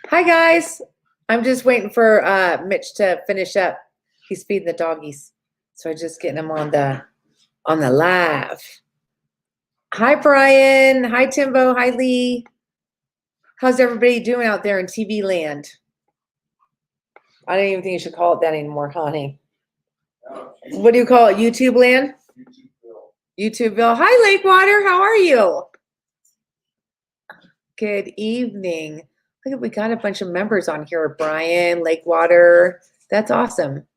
Hi guys. I'm just waiting for Mitch to finish up. He's feeding the doggies. So I'm just getting him on the live. Hi Brian. Hi Timbo. Hi Lee. How's everybody doing out there in TV land? I don't even think you should call it that anymore, honey. What do you call it? YouTube land? YouTubeville. Hi Lakewater. How are you? Good evening. Look at, we got a bunch of members on here. Brian, Lakewater. That's awesome.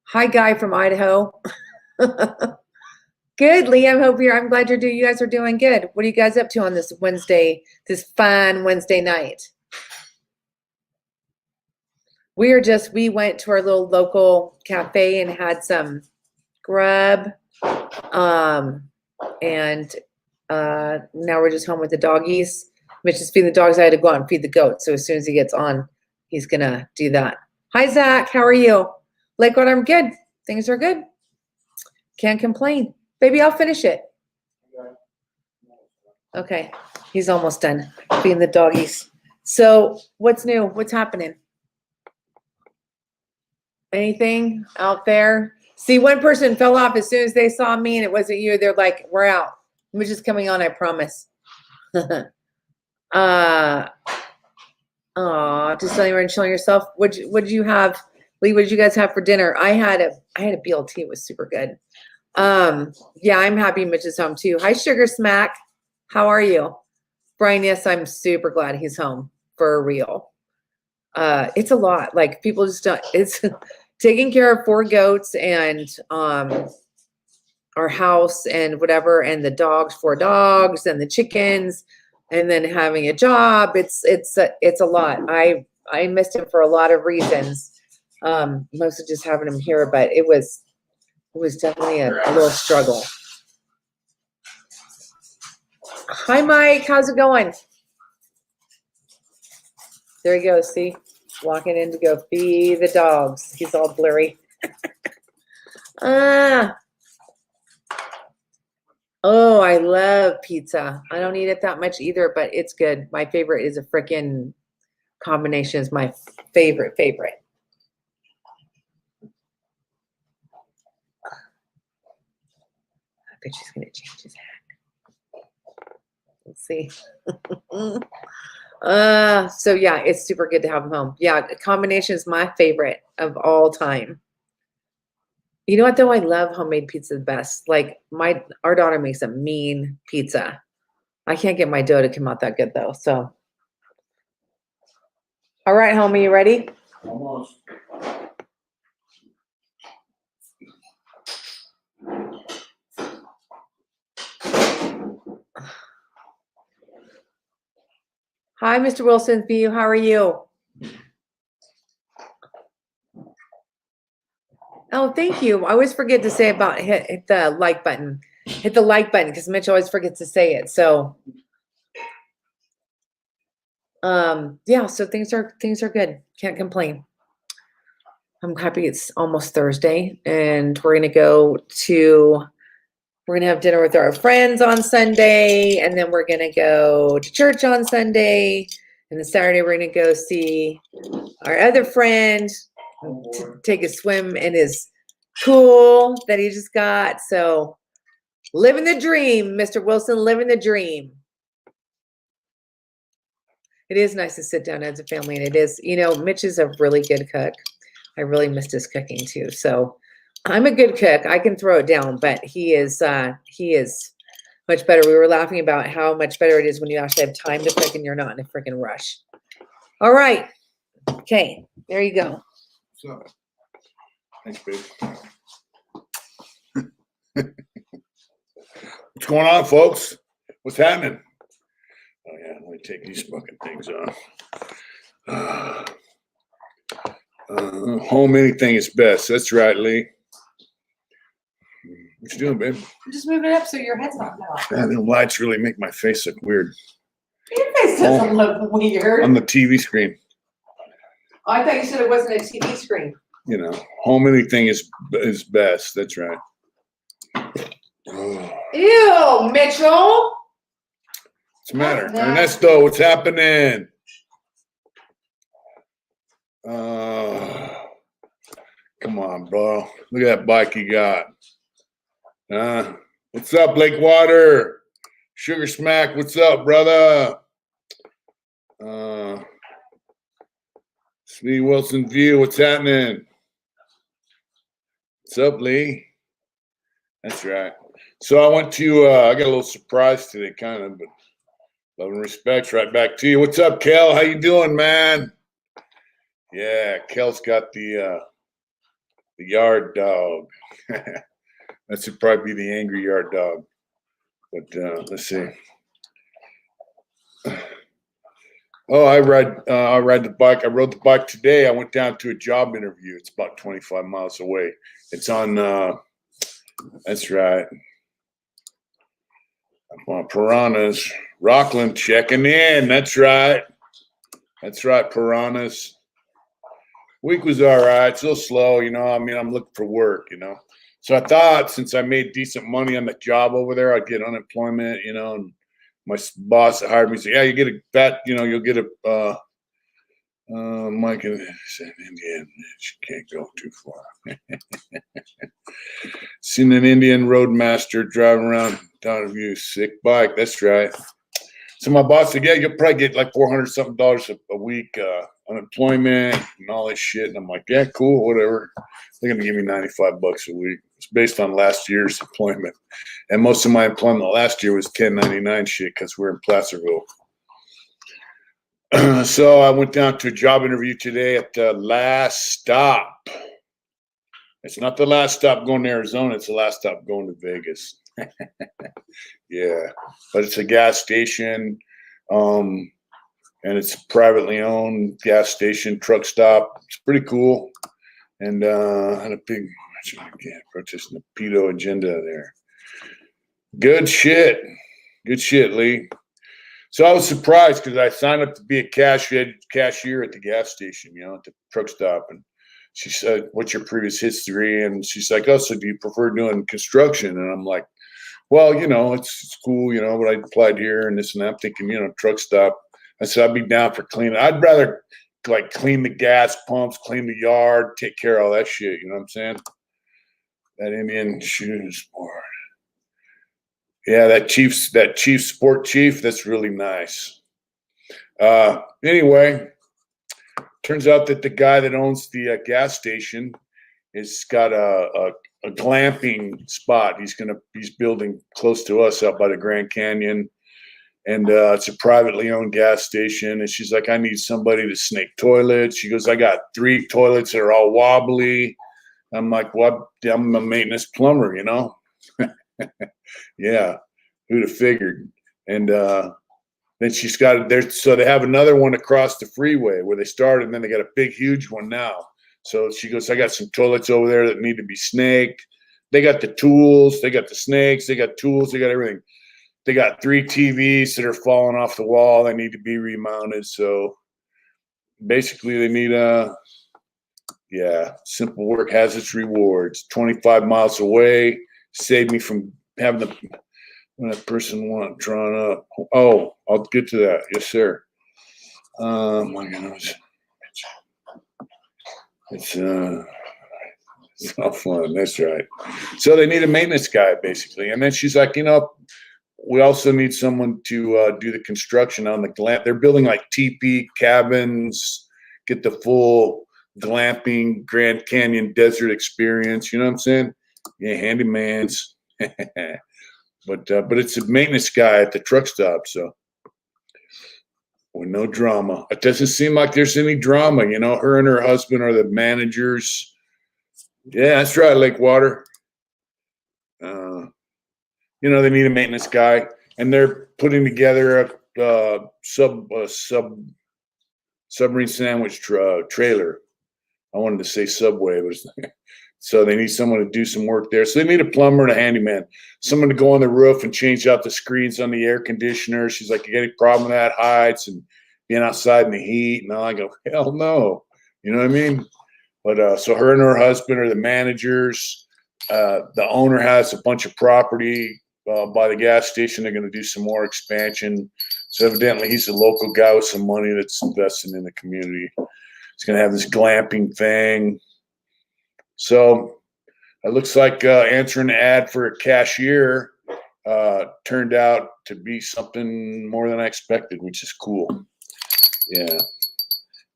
Hi, Guy from Idaho. Good, Liam. I'm glad you guys are doing good. What are you guys up to on this Wednesday, this fun Wednesday night? We went to our little local cafe and had some grub. And now we're just home with the doggies. Mitch is feeding the dogs. I had to go out and feed the goats. So as soon as he gets on, he's gonna do that. Hi, Zach. How are you? Lakewood, I'm good. Things are good. Can't complain. Baby, I'll finish it. Okay. He's almost done feeding the doggies. So what's new? What's happening? Anything out there? See, one person fell off as soon as they saw me and it wasn't you. They're like, we're out. Mitch is coming on, I promise. Just enjoying yourself. What'd you have, Lee? What did you guys have for dinner? I had a BLT. It was super good. Yeah, I'm happy Mitch is home too. Hi, Sugar Smack. How are you? Brian, yes, I'm super glad he's home for real. It's a lot. Like people just don't, it's taking care of 4 goats and our house and whatever, and the dogs, 4 dogs, and the chickens, and then having a job. It's a lot. I missed him for a lot of reasons. Mostly just having him here, but it was definitely a little struggle. Hi, Mike. How's it going? There he goes. See, walking in to go feed the dogs. He's all blurry. Oh, I love pizza. I don't eat it that much either, but it's good. My favorite is a frickin' combination. Is my favorite. I bet she's gonna change his hat. Let's see. So yeah, it's super good to have him home. Yeah, the combination is my favorite of all time. You know what though? I love homemade pizza the best. Like our daughter makes a mean pizza. I can't get my dough to come out that good though. So, all right, homie, you ready? Almost. Hi, Mr. Wilson. View, how are you? Oh, thank you. I always forget to say about hit the like button. Hit the like button because Mitch always forgets to say it. So, yeah. So things are good. Can't complain. I'm happy it's almost Thursday, and we're gonna have dinner with our friends on Sunday, and then we're gonna go to church on Sunday, and then Saturday we're gonna go see our other friend, to take a swim in his pool that he just got. So living the dream, Mr. Wilson, living the dream. It is nice to sit down as a family, and it is, Mitch is a really good cook. I really missed his cooking too. So I'm a good cook. I can throw it down, but he is much better. We were laughing about how much better it is when you actually have time to cook and you're not in a freaking rush. All right. Okay. There you go. So, thanks, babe. What's going on, folks? What's happening? Oh yeah, let me take these fucking things off. Home anything is best. That's right, Lee. What you doing, babe? I'm just moving it up so your head's not out. Man, the lights really make my face look weird. Your face doesn't look weird. On the TV screen. Oh, I thought you said it wasn't a TV screen. Home anything is best. That's right. Ew, Mitchell. What's the matter? Ernesto, what's happening? Come on, bro. Look at that bike you got. What's up, Lakewater? Sugar Smack, what's up, brother? Lee Wilson View, what's happening? What's up, Lee? That's right. So I went to, I got a little surprise today, kind of, but love and respect right back to you. What's up, Kel? How you doing, man? Yeah, Kel's got the yard dog. That should probably be the angry yard dog. But let's see. Oh, I ride the bike. I rode the bike today. I went down to a job interview. It's about 25 miles away. It's on, that's right. I'm on Piranhas. Rockland checking in. That's right. That's right, Piranhas. Week was all right. It's a little slow, you know. I mean, I'm looking for work, you know. So I thought since I made decent money on the job over there, I'd get unemployment, you know, and my boss that hired me said, yeah, you get a fat, you know, you'll get a Mike in Indian. You can't go too far. Seen an Indian roadmaster driving around Donnerview, sick bike. That's right. So my boss said, yeah, you'll probably get like $400 something a week, unemployment and all this shit. And I'm like, yeah, cool, whatever. They're gonna give me $95 a week. It's based on last year's employment. And most of my employment last year was 1099 shit because we're in Placerville. So I went down to a job interview today at the Last Stop. It's not the last stop going to Arizona. It's the last stop going to Vegas. Yeah, but it's a gas station, and it's a privately owned gas station, truck stop. It's pretty cool. And had a big protesting the pedo agenda there. Good shit. Good shit, Lee. So I was surprised because I signed up to be a cashier at the gas station, you know, at the truck stop. And she said, what's your previous history? And she's like, oh, so do you prefer doing construction? And I'm like, well, you know, it's cool, you know, but I applied here and this and that. I'm thinking, you know, truck stop. I said, I'd be down for cleaning. I'd rather like clean the gas pumps, clean the yard, take care of all that shit. You know what I'm saying? That Indian shoes sport. Yeah, that chief sport chief, that's really nice. Anyway, turns out that the guy that owns the gas station has got a glamping spot. He's building close to us out by the Grand Canyon, and it's a privately owned gas station. And she's like, I need somebody to snake toilets. She goes, I got 3 toilets that are all wobbly. I'm like, well, I'm a maintenance plumber, you know. Yeah, who'd have figured? And then she's got it there. So they have another one across the freeway where they started, and then they got a big, huge one now. So she goes, I got some toilets over there that need to be snaked. They got the tools, they got the snakes, they got tools, they got everything. They got 3 TVs that are falling off the wall. They need to be remounted. So basically they need simple work has its rewards. 25 miles away, saved me from having that person want drawn up. Oh, I'll get to that. Yes, sir. My goodness. It's not fun. That's right. So they need a maintenance guy, basically. And then she's like, you know, we also need someone to do the construction on the glamp. They're building like teepee cabins, get the full glamping Grand Canyon desert experience. You know what I'm saying? Yeah, handymans. But it's a maintenance guy at the truck stop, so with no drama. It doesn't seem like there's any drama, you know. Her and her husband are the managers. Yeah, that's right, Lakewater. You know, they need a maintenance guy, and they're putting together a submarine sandwich trailer. I wanted to say Subway, but so they need someone to do some work there. So they need a plumber and a handyman, someone to go on the roof and change out the screens on the air conditioner. She's like, you got any problem with that? Heights and being outside in the heat? And I go, hell no. You know what I mean? But so her and her husband are the managers. The owner has a bunch of property by the gas station. They're going to do some more expansion. So evidently he's a local guy with some money that's investing in the community. He's going to have this glamping thing. So it looks like answering an ad for a cashier turned out to be something more than I expected, which is cool. Yeah.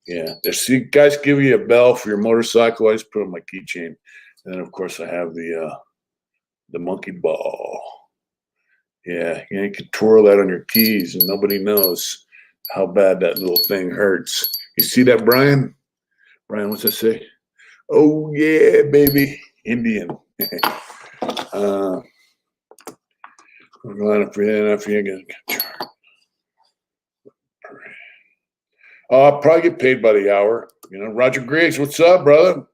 Yeah. There's, you guys give you a bell for your motorcycle. I just put on my keychain. And then, of course, I have the monkey ball. Yeah. You can twirl that on your keys and nobody knows how bad that little thing hurts. You see that, Brian? Brian, what's that say? Oh, yeah, baby. Indian. We're going to I'll probably get paid by the hour. You know, Roger Griggs, what's up, brother?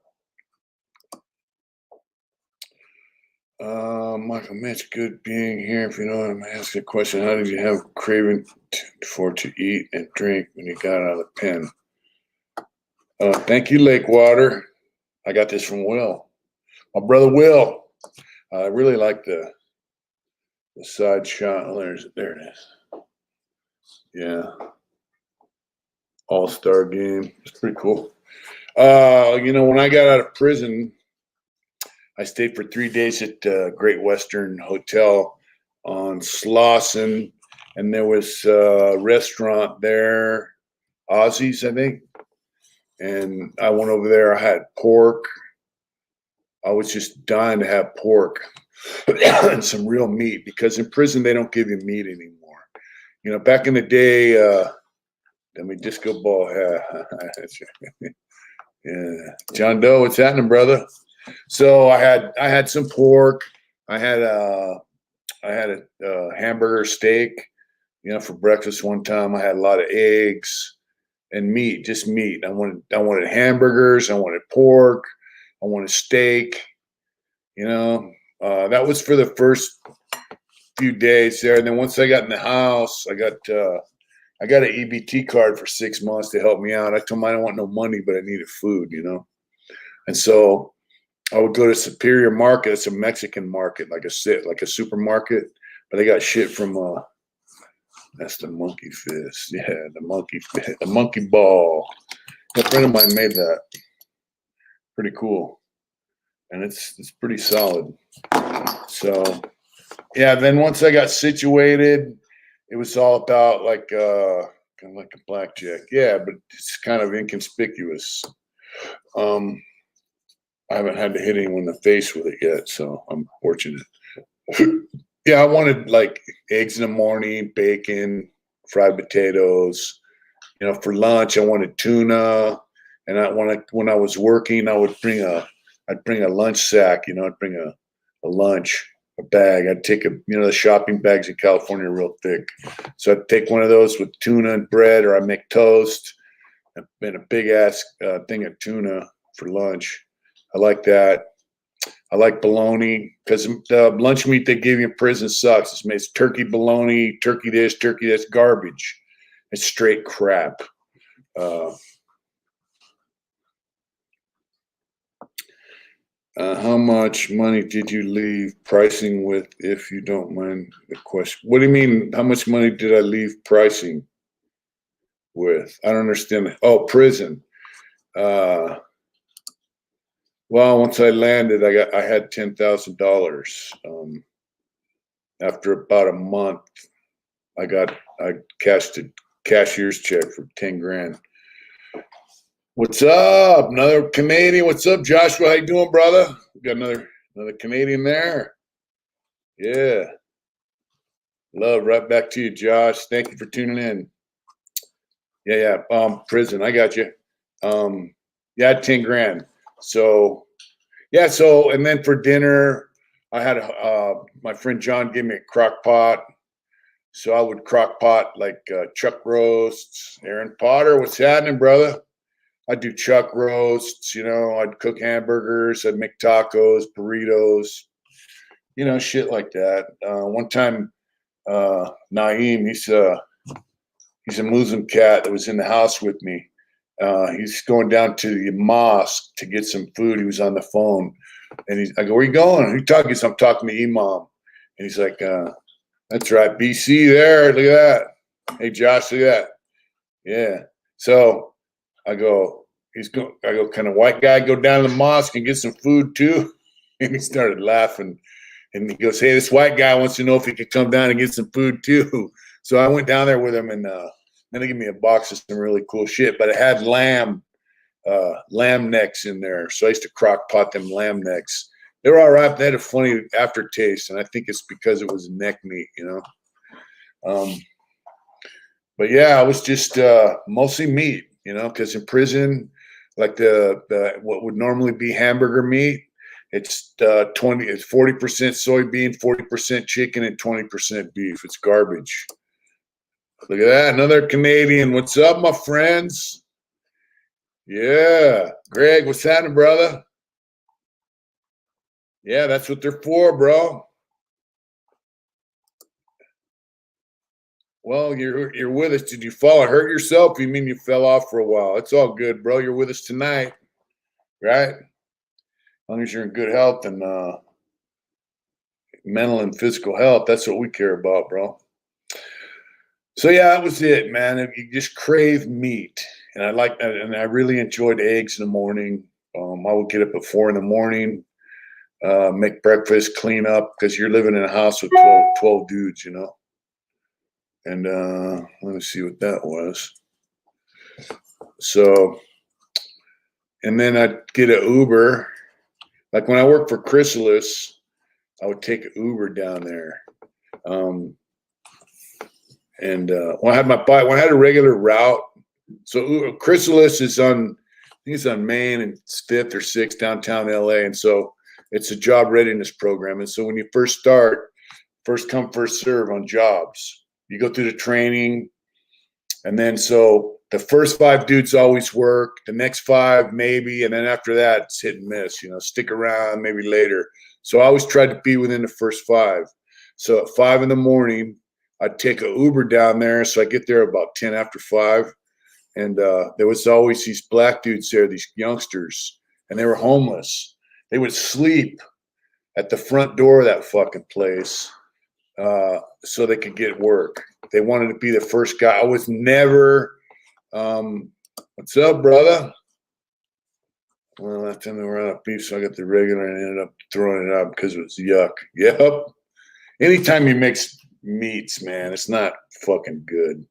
Michael Mitch, good being here. If you know what I'm asking a question, how did you have craving to eat and drink when you got out of the pen? Thank you, Lakewater. I got this from Will. My brother Will. I really like the side shot. Oh, there it is. Yeah. All-star game. It's pretty cool. You know, when I got out of prison, I stayed for 3 days at Great Western Hotel on Slauson, and there was a restaurant there, Ozzy's, I think. And I went over there. I had pork. I was just dying to have pork and some real meat, because in prison they don't give you meat anymore. You know, back in the day, disco ball. Yeah, John Doe, what's happening, brother? So I had some pork. I had a hamburger steak, you know, for breakfast one time. I had a lot of eggs and meat, just meat. I wanted hamburgers. I wanted pork. I wanted steak. You know, that was for the first few days there. And then once I got in the house, I got an EBT card for 6 months to help me out. I told them I don't want no money, but I needed food, you know. And so I would go to Superior Market. It's a Mexican market, like a supermarket, but they got shit from that's the monkey fist. Yeah, the monkey ball. A friend of mine made that. Pretty cool. And it's pretty solid. So yeah, then once I got situated, it was all about like kind of like a blackjack. Yeah, but it's kind of inconspicuous. I haven't had to hit anyone in the face with it yet, so I'm fortunate. Yeah, I wanted like eggs in the morning, bacon, fried potatoes. You know, for lunch, I wanted tuna. And when I was working, I'd bring a lunch sack. You know, I'd bring a lunch, a bag. I'd take the shopping bags in California are real thick. So I'd take one of those with tuna and bread, or I'd make toast and a big ass thing of tuna for lunch. I like that. I like bologna, because the lunch meat they give you in prison sucks. It's turkey bologna, turkey this, garbage. It's straight crap. How much money did you leave pricing with, if you don't mind the question? What do you mean, how much money did I leave pricing with? I don't understand. Oh, prison. Well, once I landed, I had $10,000. After about a month, I cashed a cashier's check for 10 grand. What's up? Another Canadian. What's up, Joshua? How you doing, brother? We got another Canadian there. Yeah. Love, right back to you, Josh. Thank you for tuning in. Yeah. Prison. I got you. Yeah, 10 grand. So, yeah. So, and then for dinner, I had my friend John gave me a crock pot. So I would crock pot like chuck roasts. Aaron Potter, what's happening, brother? I'd do chuck roasts, you know, I'd cook hamburgers, I'd make tacos, burritos, you know, shit like that. One time, Naeem, he's a Muslim cat that was in the house with me. He's going down to the mosque to get some food. He was on the phone, and I go, "Where you going?" Who you talking to? So I'm talking to Imam, and he's like, "That's right, BC there. Look at that. Hey, Josh, look at that. Yeah." So I go, I go, can a white guy go down to the mosque and get some food too? And he started laughing. And he goes, hey, this white guy wants to know if he could come down and get some food too. So I went down there with him, and then they gave me a box of some really cool shit. But it had lamb necks in there. So I used to crock pot them lamb necks. They were all right. They had a funny aftertaste, and I think it's because it was neck meat, you know. But yeah, it was just mostly meat, you know, because in prison, like the what would normally be hamburger meat, it's 40% soybean, 40% chicken, and 20% beef. It's garbage. Look at that, another Canadian. What's up, my friends? Yeah, Greg, what's happening, brother? Yeah, that's what they're for, bro. Well, you're with us. Did you fall or hurt yourself? You mean you fell off for a while? It's all good, bro. You're with us tonight, right? As long as you're in good health and mental and physical health, that's what we care about, bro. So yeah, that was it, man. You just crave meat, and I really enjoyed eggs in the morning. I would get up at 4 a.m, make breakfast, clean up, because you're living in a house with 12 dudes, you know. And let me see what that was. So, and then I'd get an Uber. Like when I worked for Chrysalis, I would take an Uber down there. When I had my bike, when I had a regular route, so Chrysalis is on, I think it's on Main and 5th or 6th downtown LA. And so it's a job readiness program. And so when you first start, first come, first serve on jobs. You go through the training, and then so the first 5 dudes always work, the next 5 maybe, and then after that it's hit and miss, you know, stick around maybe later. So I always tried to be within the first 5. So at 5 a.m, I'd take an Uber down there, so I get there about 10 after 5, and there was always these black dudes there, these youngsters, and they were homeless. They would sleep at the front door of that fucking place. So they could get work. They wanted to be the first guy. I was never, what's up, brother? Well, that time they were out of beef, so I got the regular and ended up throwing it out because it was yuck. Yep. Anytime you mix meats, man, it's not fucking good.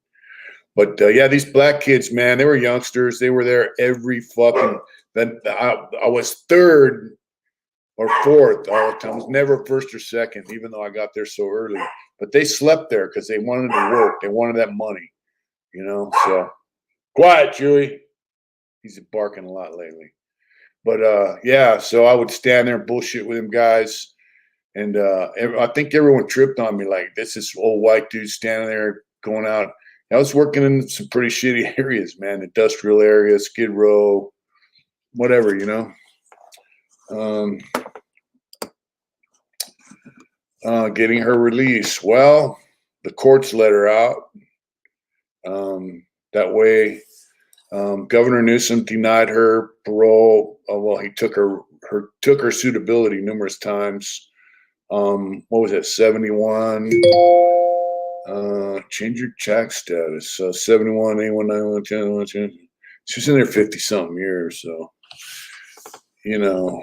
But yeah, these black kids, man, they were youngsters. They were there every fucking, then I was 3rd or 4th all the time. I was never 1st or 2nd, even though I got there so early. But they slept there because they wanted to work. They wanted that money, you know. So quiet, Chewy. He's barking a lot lately. But yeah, so I would stand there and bullshit with him guys. And I think everyone tripped on me, like, this is old white dude standing there going out. I was working in some pretty shitty areas, man, industrial areas, Skid Row, whatever, you know. Getting her release. Well, the courts let her out. That way, Governor Newsom denied her parole. Well, he took her suitability numerous times. What was it? 71. Change your tax status. 71, 81, 91, 10, 10. She was in there 50 something years. So, you know.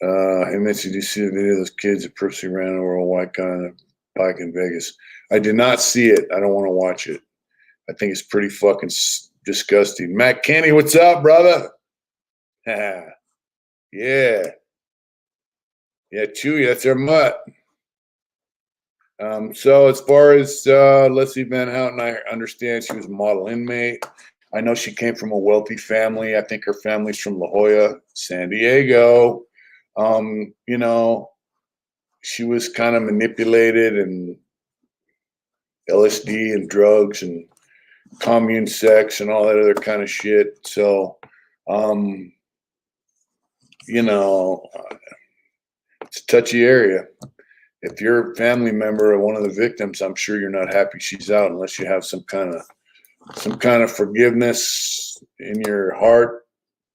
And then did you see the video of those kids that purposely ran over a white guy on a bike in Vegas? I did not see it. I don't want to watch it. I think it's pretty fucking disgusting. Matt Kenny, what's up, brother? Yeah. Yeah, Chewy, that's our mutt. So as far as Leslie Van Houten, I understand she was a model inmate. I know she came from a wealthy family. I think her family's from La Jolla, San Diego. You know, she was kind of manipulated, and LSD and drugs and commune sex and all that other kind of shit. So, you know, it's a touchy area. If you're a family member of one of the victims, I'm sure you're not happy she's out unless you have some kind of forgiveness in your heart.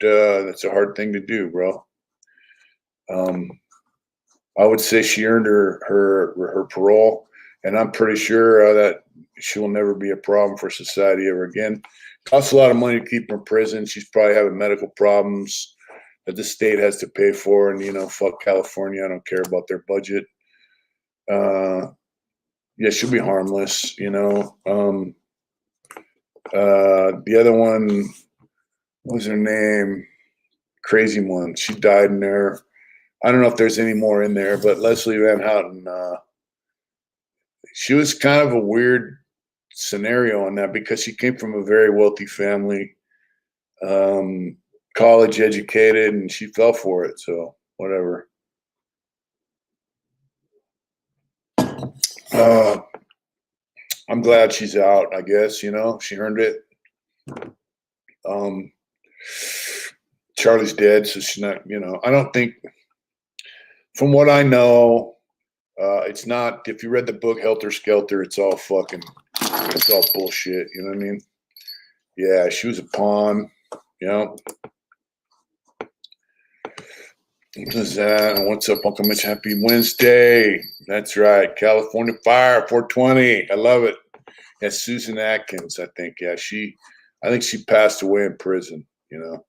That's a hard thing to do, bro. I would say she earned her parole, and I'm pretty sure that she will never be a problem for society ever again. Costs a lot of money to keep her in prison. She's probably having medical problems that the state has to pay for. And, you know, fuck California. I don't care about their budget. Yeah, she'll be harmless, you know. The other one, what was her name? Crazy one. She died in there. I don't know if there's any more in there, but Leslie Van Houten, she was kind of a weird scenario on that because she came from a very wealthy family, college educated, and she fell for it. So whatever. I'm glad she's out. I guess, you know, she earned it. Charlie's dead, so she's not. You know, I don't think. From what I know, it's not. If you read the book Helter Skelter, it's all fucking. It's all bullshit. You know what I mean? Yeah, she was a pawn. You know. What is that? And what's up, Uncle Mitch? Happy Wednesday. That's right. California Fire 420. I love it. Yeah, Susan Atkins, I think. Yeah, I think she passed away in prison, you know.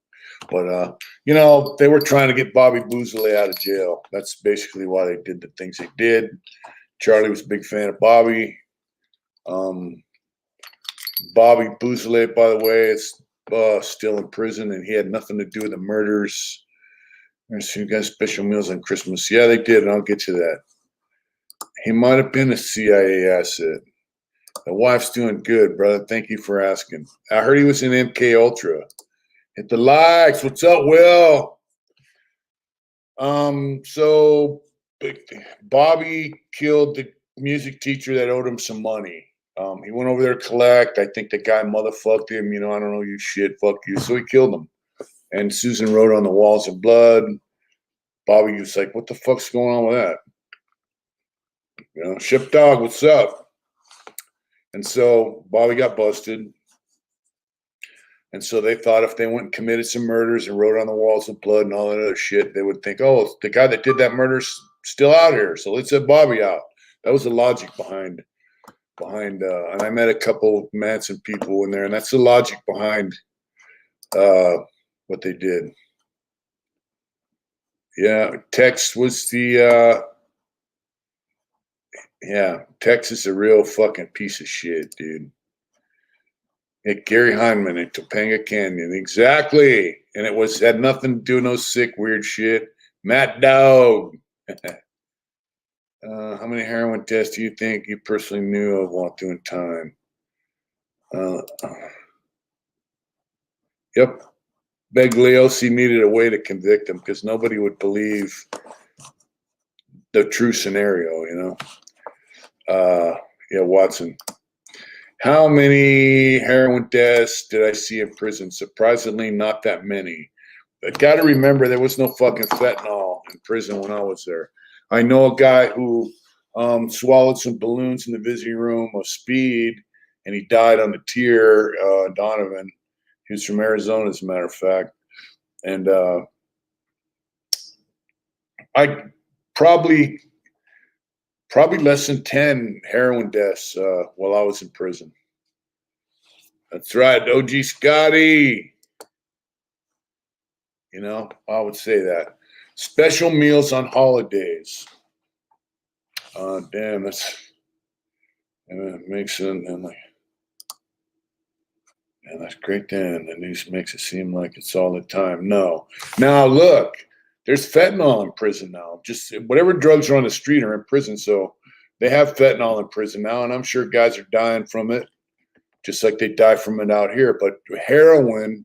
But you know, they were trying to get Bobby Boozley out of jail. That's basically why they did the things they did. Charlie was a big fan of Bobby. Bobby Boozley, by the way, is still in prison, and he had nothing to do with the murders. So you got special meals on Christmas. Yeah, they did, and I'll get to that. He might have been a CIA asset. The wife's doing good, brother. Thank you for asking. I heard he was in MK Ultra. Hit the likes. What's up, Will? So Bobby killed the music teacher that owed him some money. He went over there to collect. I think the guy motherfucked him. You know, I don't know you shit. Fuck you. So he killed him. And Susan wrote on the walls of blood. Bobby was like, what the fuck's going on with that? You know, Ship Dog, what's up? And so Bobby got busted. And so they thought if they went and committed some murders and wrote on the walls of blood and all that other shit, they would think, oh, the guy that did that murder's still out here. So let's have Bobby out. That was the logic behind and I met a couple Manson people in there, and that's the logic behind what they did. Yeah, Tex was the Tex is a real fucking piece of shit, dude. Gary Heineman in Topanga Canyon, exactly. And it had nothing to do with no sick, weird shit. Matt Dog. How many heroin tests do you think you personally knew of while doing time? Yep. Begliosi needed a way to convict him because nobody would believe the true scenario, you know? Yeah, Watson. How many heroin deaths did I see in prison? Surprisingly, not that many. But got to remember, there was no fucking fentanyl in prison when I was there. I know a guy who swallowed some balloons in the visiting room of speed, and he died on the tier, Donovan. He was from Arizona, as a matter of fact. And I probably less than 10 heroin deaths while I was in prison. That's right, OG Scotty. You know, I would say that. Special meals on holidays. Damn, that's makes it and like, and that's great. Then the news makes it seem like it's all the time. No, now look, there's fentanyl in prison now. Just whatever drugs are on the street are in prison, so they have fentanyl in prison now, and I'm sure guys are dying from it, just like they die from it out here. But heroin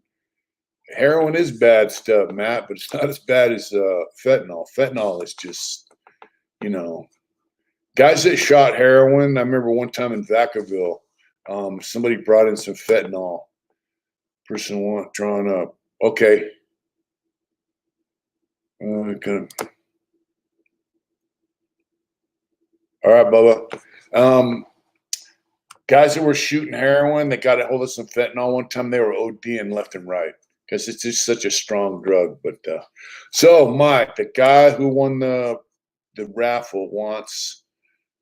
is bad stuff, Matt, but it's not as bad as fentanyl. Fentanyl is just, you know, guys that shot heroin. I remember one time in Vacaville, somebody brought in some fentanyl. Person drawn up. Okay. Okay. All right, Bubba. Guys that were shooting heroin, they got a hold of some fentanyl one time. They were ODing left and right because it's just such a strong drug. But so, Mike, the guy who won the raffle wants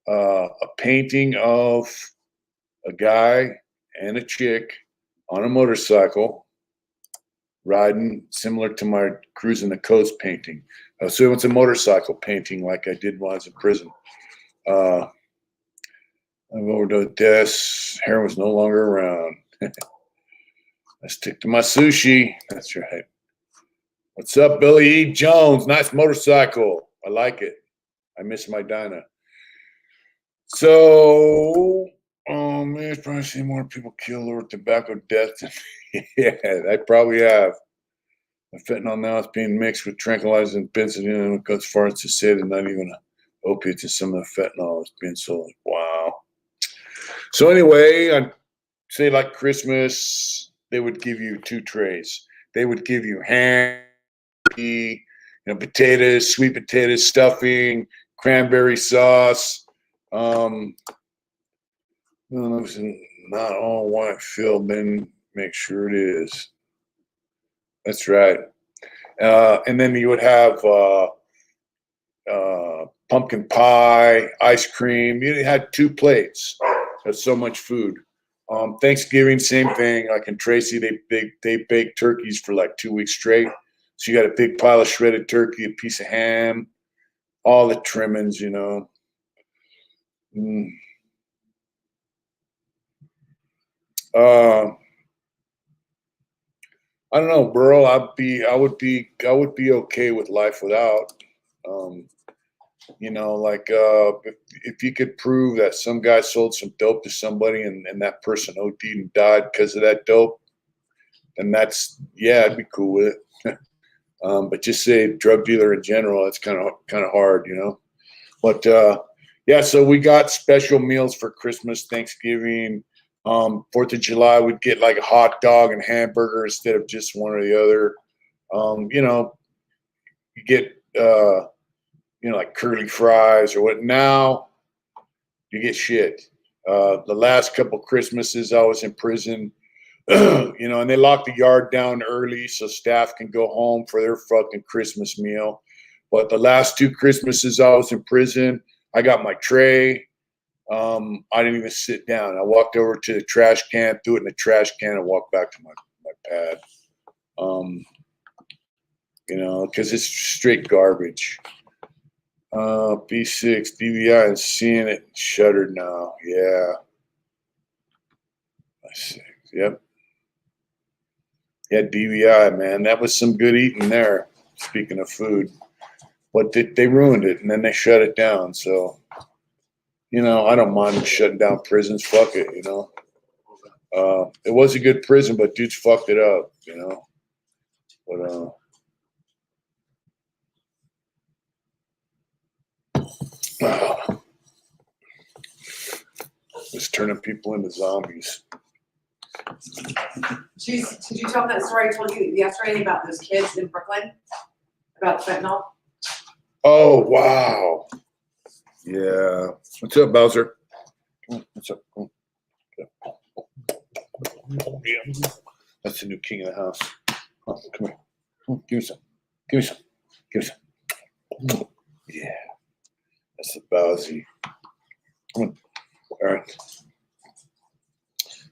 a painting of a guy and a chick on a motorcycle, riding, similar to my Cruising the Coast painting. So it's a motorcycle painting like I did when I was in prison. I've overdosed this. Hair was no longer around. I stick to my sushi. That's right. What's up, Billy E. Jones? Nice motorcycle. I like it. I miss my Dyna. So, man, I've probably seen more people killed over tobacco deaths. Yeah, I probably have. The fentanyl now is being mixed with tranquilizers and benzodiazepine, and it goes far as to say that not even opiates and some of the fentanyl is being sold. Wow. So anyway, I'd say like Christmas, they would give you 2 trays. They would give you ham, potatoes, sweet potatoes, stuffing, cranberry sauce. Not all white filled, then make sure it is. That's right. And then you would have pumpkin pie, ice cream. You had 2 plates. That's so much food. Thanksgiving, same thing. Like in Tracy, they bake turkeys for like 2 weeks straight. So you got a big pile of shredded turkey, a piece of ham, all the trimmings, I don't know, Burl. I would be okay with life without. If you could prove that some guy sold some dope to somebody and that person OD'd and died because of that dope, then I'd be cool with it. But just say drug dealer in general, it's kind of hard, But so we got special meals for Christmas, Thanksgiving. 4th of July, we'd get like a hot dog and hamburger instead of just one or the other. You get like curly fries or what. Now you get shit. The last couple Christmases I was in prison, and they lock the yard down early so staff can go home for their fucking Christmas meal. But the last 2 Christmases I was in prison, I got my tray. I didn't even sit down. I walked over to the trash can, threw it in the trash can, and walked back to my pad. Because it's straight garbage. B6, DVI, and seeing it shuttered now. Yeah. B6, yep. Yeah, DVI, man. That was some good eating there, speaking of food. But they ruined it, and then they shut it down, so... I don't mind shutting down prisons. Fuck it, It was a good prison, but dudes fucked it up, But it's turning people into zombies. Jeez, did you tell that story I told you yesterday about those kids in Brooklyn? About fentanyl? Oh, wow. Yeah. What's up, Bowser? What's up? Yeah. That's the new king of the house. Oh, come here. Give me some. Give me some. Give me some. Yeah. That's the Bowsy. Come on. All right.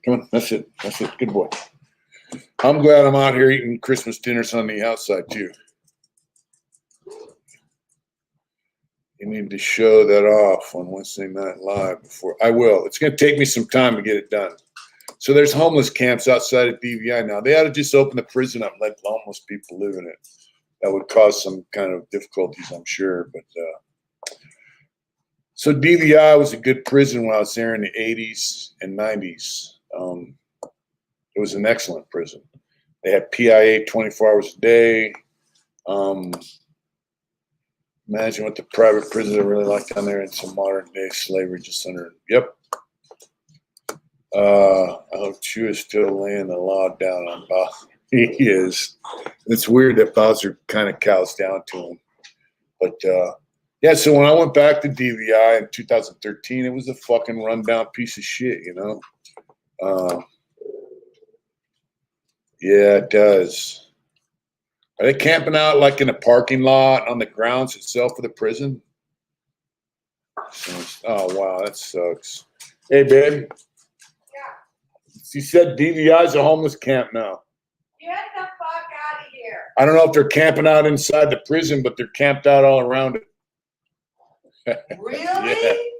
Come on. That's it. That's it. Good boy. I'm glad I'm out here eating Christmas dinners on the outside, too. You need to show that off on Wednesday Night Live before I will. It's going to take me some time to get it done. So there's homeless camps outside of DVI now. They ought to just open the prison up and let homeless people live in it. That would cause some kind of difficulties, I'm sure. But so DVI was a good prison when I was there in the 80s and 90s. It was an excellent prison. They had PIA 24 hours a day. Imagine what the private prisons are really like down there in some modern day slavery just under. Yep. I hope Chew is still laying the law down on Bowser. He is. It's weird that Bowser kind of cows down to him. But so when I went back to DVI in 2013, it was a fucking rundown piece of shit, Yeah, it does. Are they camping out like in a parking lot on the grounds itself of the prison? Oh, wow, that sucks. Hey, babe. She said DVI's a homeless camp now. Get the fuck out of here. I don't know if they're camping out inside the prison, but they're camped out all around it. Really?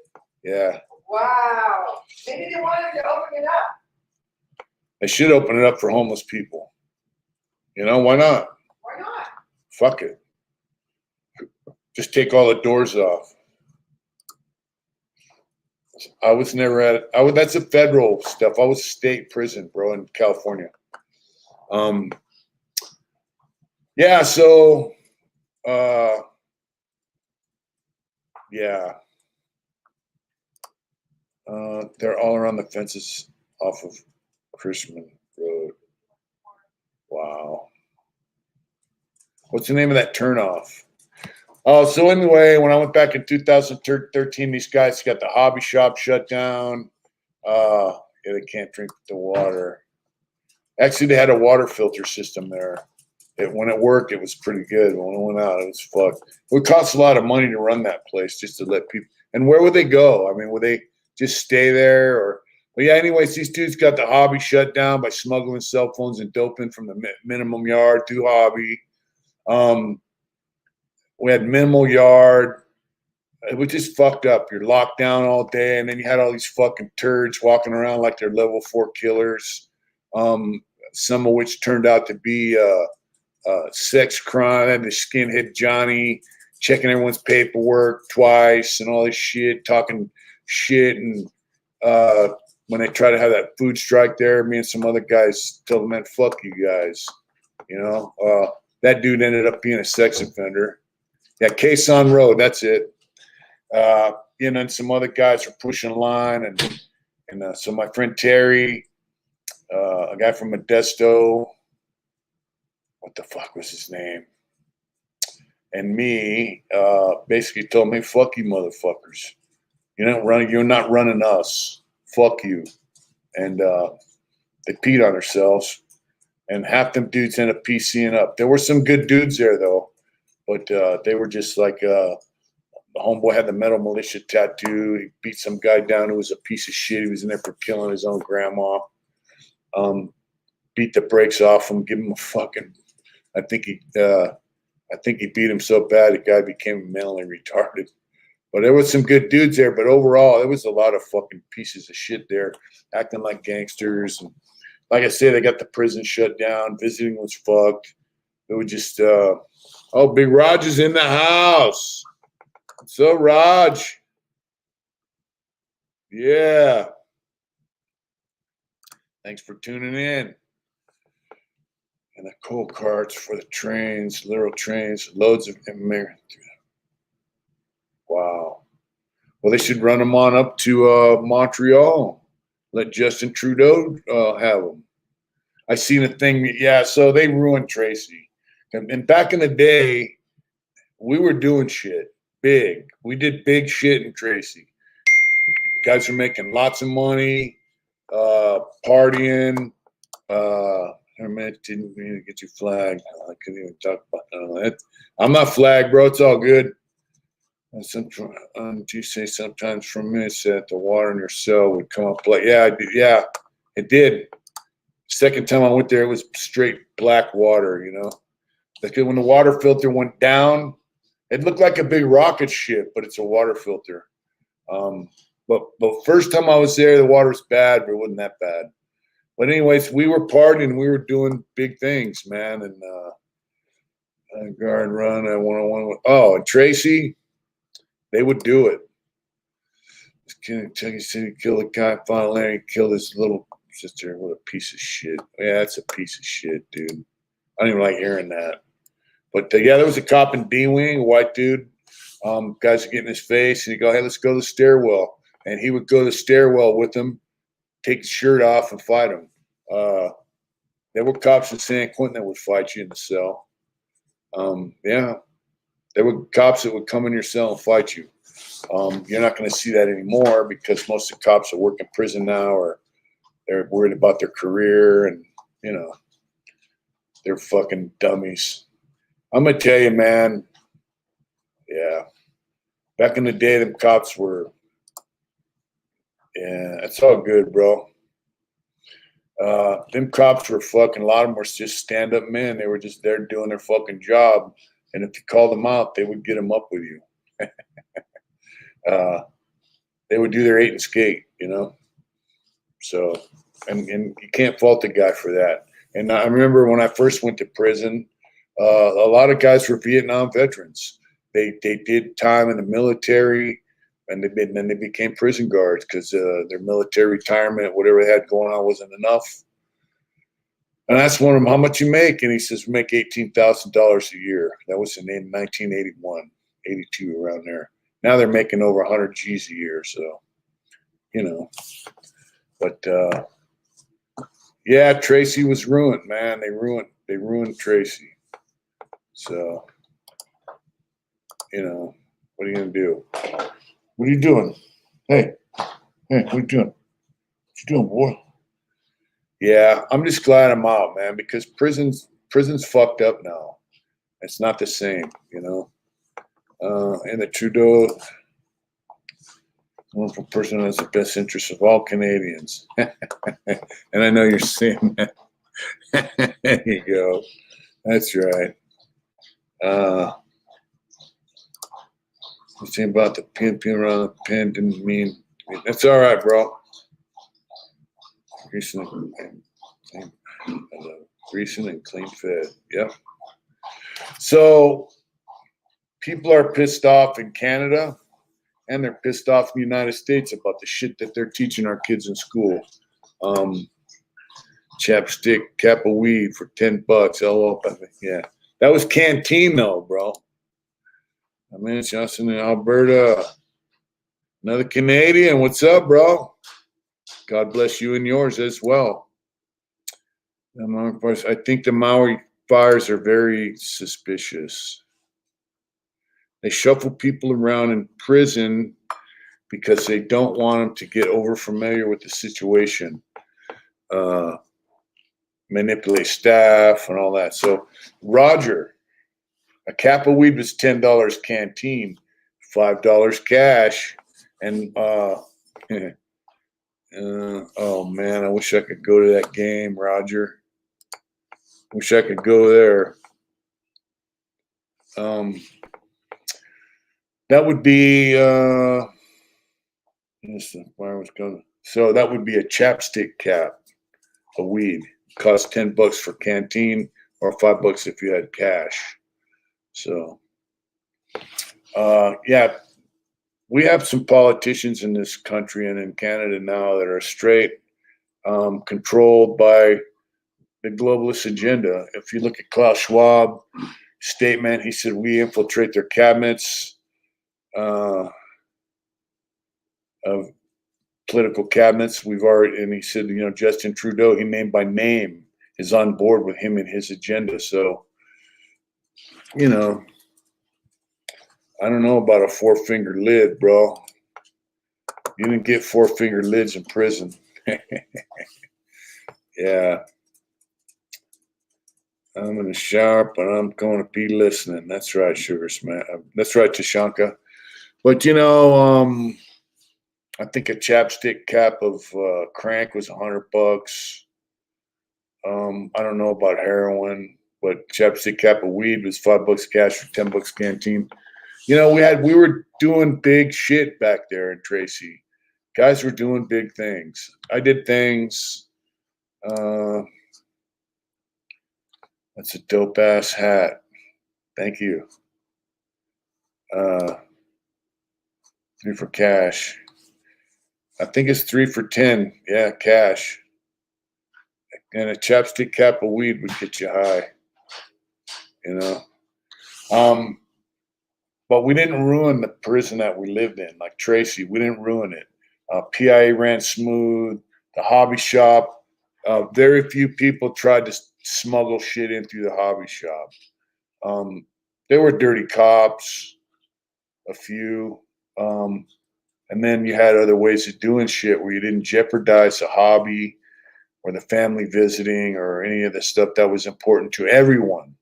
Yeah. Wow. Maybe they wanted to open it up. They should open it up for homeless people. You know, why not? Why not? Fuck it. Just take all the doors off. I was never at it. That's a federal stuff. I was state prison, bro, in California. Yeah, so yeah. They're all around the fences off of Chrisman Road. Wow. What's the name of that turnoff? Oh, so anyway, when I went back in 2013, these guys got the hobby shop shut down. Yeah, they can't drink the water. Actually, they had a water filter system there. When it worked, it was pretty good. When it went out, it was fucked. It would cost a lot of money to run that place just to let people. And where would they go? I mean, would they just stay there? Or, but yeah, anyways, these dudes got the hobby shut down by smuggling cell phones and doping from the minimum yard to hobby. We had minimal yard. It was just fucked up. You're locked down all day, and then you had all these fucking turds walking around like they're level 4 killers. Some of which turned out to be sex crime. The skinhead Johnny checking everyone's paperwork twice and all this shit, talking shit. And when they try to have that food strike there, me and some other guys told them, man, fuck you guys. You know, that dude ended up being a sex offender. Yeah, Quezon Road, that's it. You know, and some other guys were pushing a line, and so my friend Terry, a guy from Modesto, what the fuck was his name? And me basically told me, fuck you motherfuckers. You're not running us. Fuck you. And they peed on themselves. And half them dudes ended up PCing up. There were some good dudes there though. But they were just like the homeboy had the metal militia tattoo. He beat some guy down who was a piece of shit. He was in there for killing his own grandma. Beat the brakes off him, give him a fucking. I think he beat him so bad the guy became mentally retarded. But there was some good dudes there. But overall, there was a lot of fucking pieces of shit there, acting like gangsters. And like I said, they got the prison shut down. Visiting was fucked. It was just. Oh, Big Raj is in the house. So, Raj. Yeah. Thanks for tuning in. And the coal carts for the trains, literal trains, loads of American. Wow. Well, they should run them on up to Montreal. Let Justin Trudeau have them. I seen a thing. Yeah, so they ruined Tracy. And back in the day, we were doing shit big. We did big shit in Tracy. Guys were making lots of money, partying. I didn't mean to get you flagged. I couldn't even talk about it. I'm not flagged, bro. It's all good. You say sometimes from me that the water in your cell would come up like, yeah, it did. Second time I went there, it was straight black water, you know. Like when the water filter went down, it looked like a big rocket ship, but it's a water filter. But first time I was there, the water was bad, but it wasn't that bad. But anyways, we were partying, we were doing big things, man. And guard run, I 101. Oh, and Tracy, they would do it. Kentucky City killed a guy, finally killed his little sister. What a piece of shit. Yeah, that's a piece of shit, dude. I don't even like hearing that. But yeah, there was a cop in D-Wing, a white dude. Guys would get in his face, and he'd go, hey, let's go to the stairwell. And he would go to the stairwell with him, take his shirt off, and fight him. There were cops in San Quentin that would fight you in the cell. Yeah, there were cops that would come in your cell and fight you. You're not going to see that anymore because most of the cops that work in prison now or they're worried about their career and, you know, they're fucking dummies. I'm going to tell you, man, yeah, back in the day, them cops were, yeah, it's all good, bro. Them cops were fucking, a lot of them were just stand-up men. They were just there doing their fucking job. And if you called them out, they would get them up with you. They would do their 8 and skate, you know? So, and you can't fault the guy for that. And I remember when I first went to prison, a lot of guys were Vietnam veterans. They did time in the military, and then they became prison guards because their military retirement, whatever they had going on, wasn't enough. And I asked one of them, how much you make? And he says, we make $18,000 a year. That was in 1981, 82, around there. Now they're making over 100 G's a year. So, you know, but yeah, Tracy was ruined, man. They ruined Tracy. So, you know, what are you gonna do? What are you doing? Hey, what are you doing? What you doing, boy? Yeah, I'm just glad I'm out, man, because prison's fucked up now. It's not the same, you know. And the Trudeau, wonderful person who has the best interests of all Canadians. And I know you're seeing that. There you go. That's right. The thing about the pin around the pen didn't mean. That's all right, bro. Recent and clean fed. Yep. So people are pissed off in Canada, and they're pissed off in the United States about the shit that they're teaching our kids in school. Chapstick, cap of weed for $10. LOL. Yeah, that was canteen though, bro. I mean, it's Johnson in Alberta. Another Canadian. What's up, bro? God bless you and yours as well. I think the Maui fires are very suspicious. They shuffle people around in prison because they don't want them to get over familiar with the situation, manipulate staff and all that. So, Roger, a cap of weed was $10 canteen, $5 cash, and oh man, I wish I could go to that game, Roger. Wish I could go there. That would be where I was going. So that would be a chapstick cap of weed. Cost $10 for canteen, or $5 if you had cash. So yeah, we have some politicians in this country and in Canada now that are straight controlled by the globalist agenda. If you look at Klaus Schwab statement, he said we infiltrate their cabinets of political cabinets. We've already, and he said, you know, Justin Trudeau, he named by name, is on board with him and his agenda. So, you know, I don't know about a 4-finger lid, bro. You didn't get 4-finger lids in prison. Yeah. I'm in the shower, but I'm going to be listening. That's right, Sugar Smash. That's right, Tashanka. But, you know, I think a chapstick cap of crank was $100. I don't know about heroin, but chapstick cap of weed was $5 cash for $10 canteen. You know, we were doing big shit back there in Tracy. Guys were doing big things. I did things. That's a dope ass hat. Thank you. 3 for cash. I think it's 3 for 10. Yeah, cash. And a chapstick cap of weed would get you high. You know. But we didn't ruin the prison that we lived in, like Tracy. We didn't ruin it. PIA ran smooth. The hobby shop. Very few people tried to smuggle shit in through the hobby shop. There were dirty cops, a few. And then you had other ways of doing shit where you didn't jeopardize the hobby or the family visiting or any of the stuff that was important to everyone,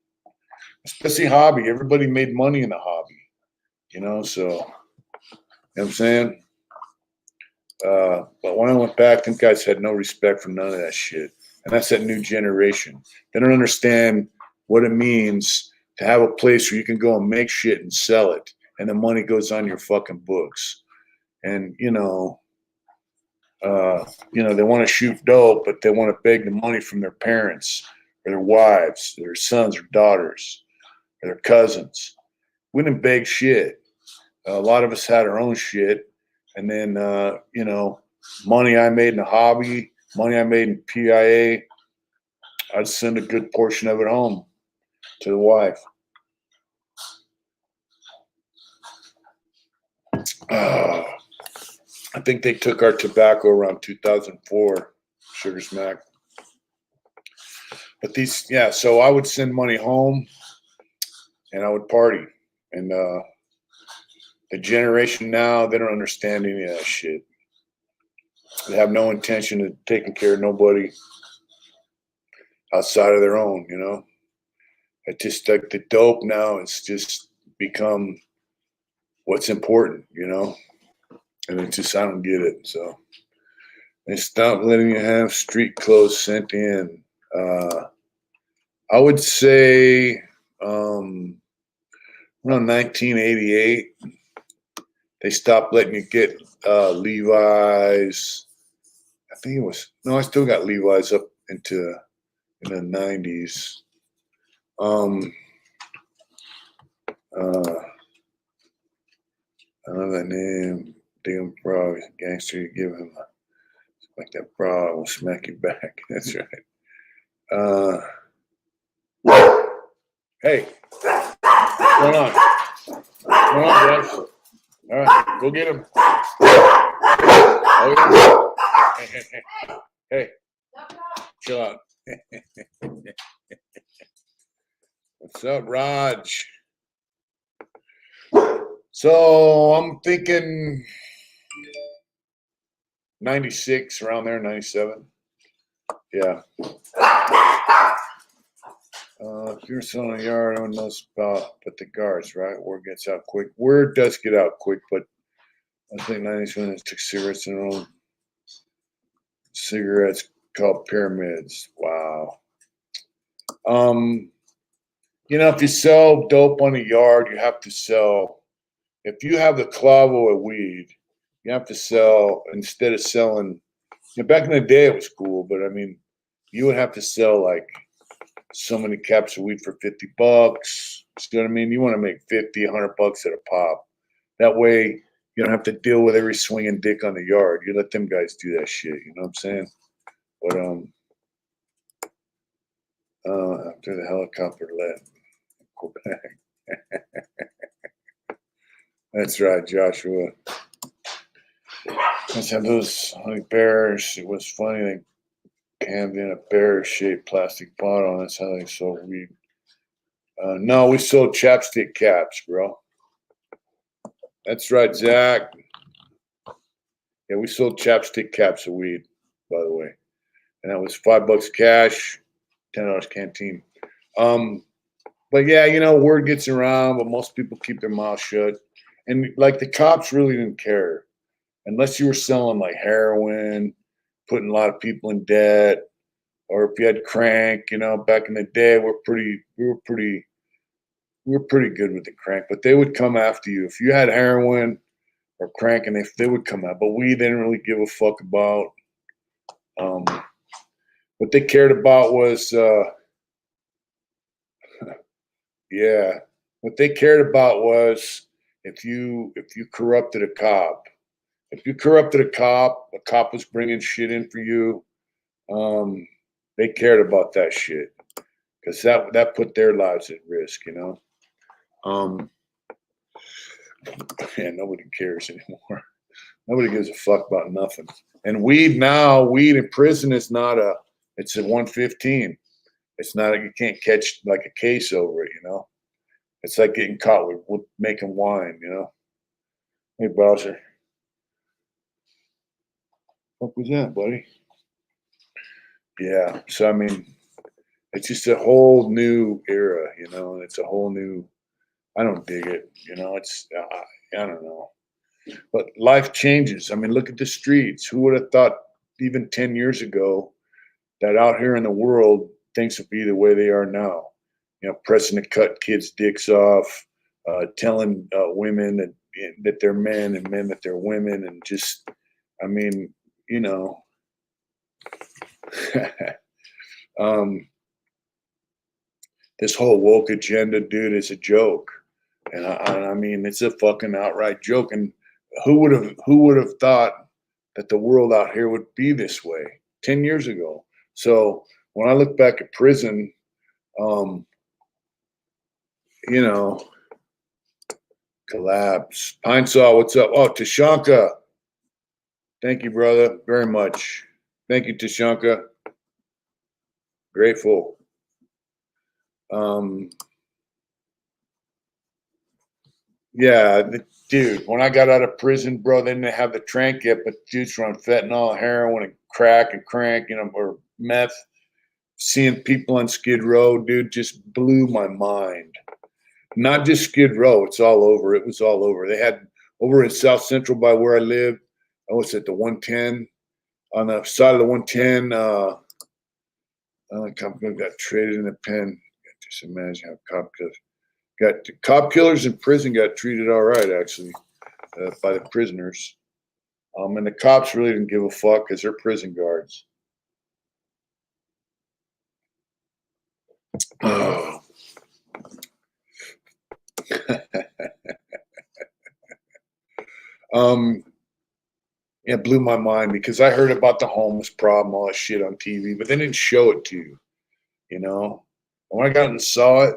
especially hobby. Everybody made money in the hobby, you know, so, you know what I'm saying? But when I went back, them guys had no respect for none of that shit. And that's that new generation. They don't understand what it means to have a place where you can go and make shit and sell it, and the money goes on your fucking books. And they want to shoot dope, but they want to beg the money from their parents or their wives, their sons or daughters, or their cousins. We didn't beg shit. A lot of us had our own shit, and then money I made in a hobby, money I made in PIA, I'd send a good portion of it home to the wife. I think they took our tobacco around 2004, Sugar Smack. But so I would send money home and I would party. And the generation now, they don't understand any of that shit. They have no intention of taking care of nobody outside of their own, It just like the dope now, it's just become what's important, And it just, I don't get it. So they stopped letting you have street clothes sent in. I would say around 1988, they stopped letting you get Levi's. I think it was, no, I still got Levi's up in the 90s. I love that name. Damn frog, gangster, you give him like that frog will smack you back. That's right. Hey, what's going on? What's going on, guys? All right, go get him. Oh, yeah. Hey, chill out. What's up, Raj? So I'm thinking 96, around there, 97. Yeah. If you're selling a yard, I don't know about, but the guards, right? Word gets out quick. Word does get out quick, but I think 97 took cigarettes in their own cigarettes called pyramids. Wow. If you sell dope on the yard, you have to sell. If you have the clavo of weed, you have to sell, instead of selling, back in the day it was cool, but I mean, you would have to sell like so many caps of weed for $50. You know what I mean? You want to make $50, $100 at a pop. That way you don't have to deal with every swinging dick on the yard. You let them guys do that shit. You know what I'm saying? But after the helicopter let go back. That's right, Joshua. Let's have those honey bears. It was funny. They cammed in a bear-shaped plastic bottle. That's how they sold weed. No, we sold chapstick caps, bro. That's right, Zach. Yeah, we sold chapstick caps of weed, by the way. And that was $5 cash, $10 canteen. But yeah, word gets around, but most people keep their mouth shut. And like the cops really didn't care. Unless you were selling like heroin, putting a lot of people in debt, or if you had crank, back in the day, we were pretty good with the crank, but they would come after you. If you had heroin or crank, and they would come out, but we didn't really give a fuck about. What they cared about was, what they cared about was if you corrupted a cop. If you corrupted a cop was bringing shit in for you, they cared about that shit because that put their lives at risk, Yeah, nobody cares anymore. Nobody gives a fuck about nothing. And weed in prison is it's a 115. It's not, you can't catch like a case over it, It's like getting caught with making wine, Hey, Bowser. What was that, buddy? Yeah. So, I mean, it's just a whole new era, and it's a whole new, I don't dig it, it's, I don't know. But life changes. I mean, look at the streets. Who would have thought even 10 years ago that out here in the world things will be the way they are now. Pressing to cut kids' dicks off, telling women that they're men and men that they're women, and just, I mean, this whole woke agenda, dude, is a joke, and I mean, it's a fucking outright joke. And who would have thought that the world out here would be this way 10 years ago? So when I look back at prison, collapse. Pine Saw, what's up? Oh, Tashanka. Thank you, brother, very much. Thank you, Tashanka. Grateful. Yeah, dude, when I got out of prison, bro, they didn't have the trank yet, but dudes were on fentanyl, heroin, and crack and crank, or meth. Seeing people on Skid Row, dude, just blew my mind. Not just Skid Row, it's all over. It was all over. They had over in South Central by where I lived, I was at the 110. On the side of the 110, got traded in a pen. Just imagine how cop killers in prison got treated all right, actually, by the prisoners. And the cops really didn't give a fuck because they're prison guards. Oh. It blew my mind because I heard about the homeless problem, all that shit on TV, but they didn't show it to you, And when I got and saw it,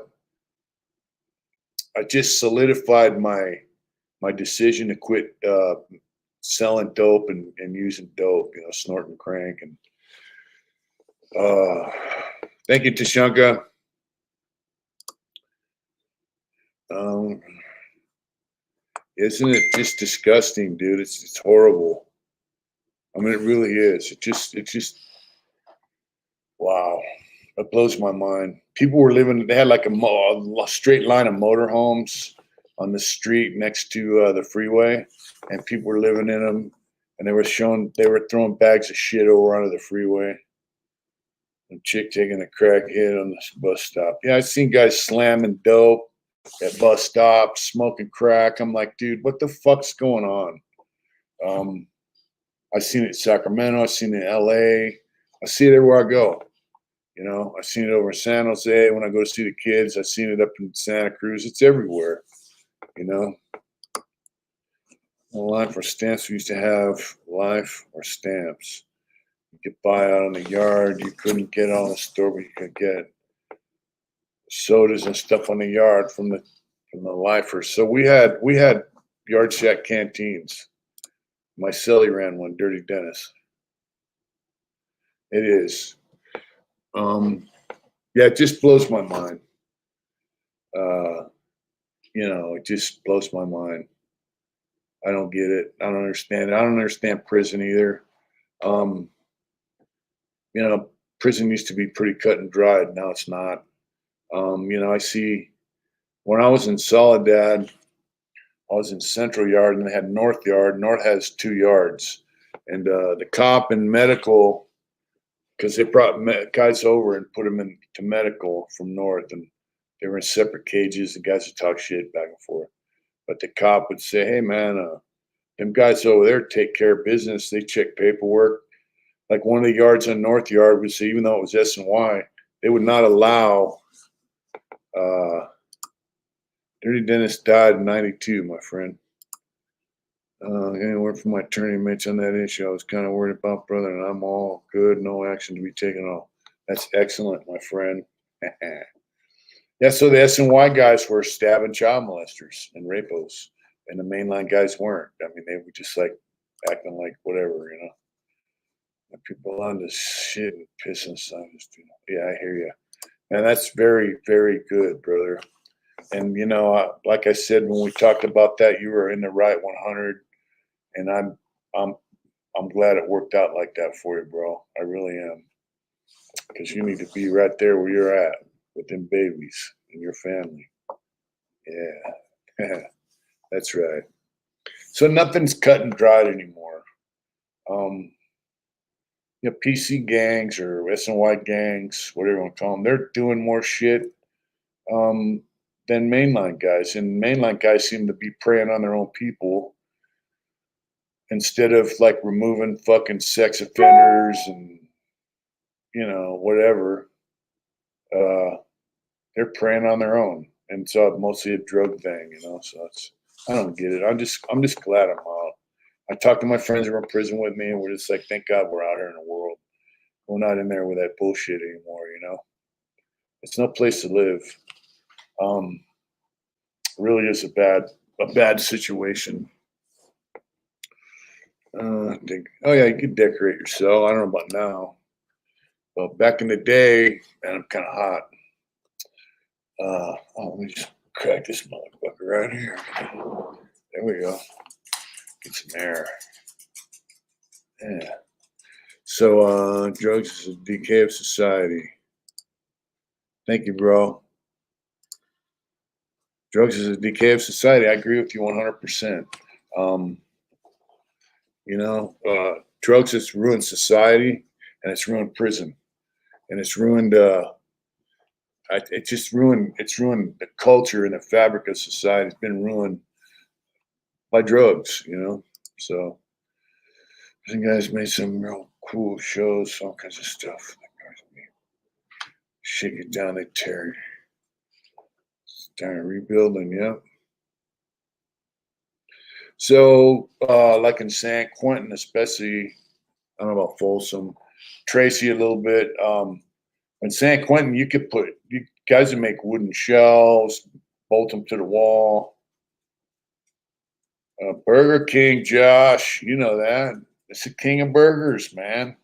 I just solidified my decision to quit selling dope and using dope, snorting crank. And thank you, Tashanka. Isn't it just disgusting, dude? It's horrible. I mean, it really is. It just, wow. It blows my mind. People were living, they had like a straight line of motorhomes on the street next to the freeway, and people were living in them, and they were throwing bags of shit over onto the freeway. A chick taking a crack hit on the bus stop. Yeah, I've seen guys slamming dope at bus stops, smoking crack. I'm like, dude, what the fuck's going on? I've seen it in Sacramento. I've seen it in LA. I see it everywhere I go. I've seen it over in San Jose when I go to see the kids. I've seen it up in Santa Cruz. It's everywhere. Life or stamps. We used to have life or stamps. You could buy out in the yard. You couldn't get on the store, but you could get sodas and stuff on the yard from the lifers. So we had yard shack canteens. My celly ran one, Dirty Dennis. It is. Yeah, it just blows my mind. It just blows my mind. I don't get it. I don't understand it. I don't understand prison either. Prison used to be pretty cut and dried. Now it's not. I see when I was in Soledad, I was in Central Yard and they had North Yard. North has 2 yards. And the cop and medical, because they brought guys over and put them into medical from North, and they were in separate cages. The guys would talk shit back and forth. But the cop would say, hey, man, them guys over there take care of business. They check paperwork. Like one of the yards on North Yard would say, even though it was S&Y, they would not allow Dirty Dennis died in 92, my friend. Anywhere from my attorney mentioned that issue, I was kind of worried about, brother, and I'm all good. No action to be taken off. That's excellent, my friend. Yeah, so the S&Y guys were stabbing child molesters and rapos, and the mainline guys weren't. I mean, they were just like acting like whatever, And people on this shit and pissing signs. Yeah, I hear you. And that's very, very good, brother. And like I said when we talked about that, you were in the right 100, and I'm glad it worked out like that for you, bro. I really am, because you need to be right there where you're at with them babies and your family. Yeah, that's right. So nothing's cut and dried anymore. PC gangs or SNY gangs, whatever you want to call them, they're doing more shit than mainline guys. And mainline guys seem to be preying on their own people instead of like removing fucking sex offenders and whatever. They're preying on their own, and so mostly a drug thing, So I don't get it. I'm just glad I'm out. I talk to my friends who are in prison with me, and we're just like, thank God we're out here in the world. We're not in there with that bullshit anymore. It's no place to live. Really is a bad situation. I think, oh yeah, you could decorate your cell. I don't know about now, but back in the day, man, I'm kind of hot. Let me just crack this motherfucker right here. There we go. Get some air. Yeah. So, drugs is a decay of society. Thank you, bro. Drugs is a decay of society. I agree with you 100%. Drugs has ruined society, and it's ruined prison, and it's ruined. It's ruined the culture and the fabric of society. It's been ruined by drugs. So I think guys made some real cool shows, all kinds of stuff. Shake it down, they tear it. Starting rebuilding, yeah. So, like in San Quentin, especially, I don't know about Folsom, Tracy a little bit. In San Quentin, you guys would make wooden shelves, bolt them to the wall. Burger King, Josh, you know that. It's the king of burgers, man.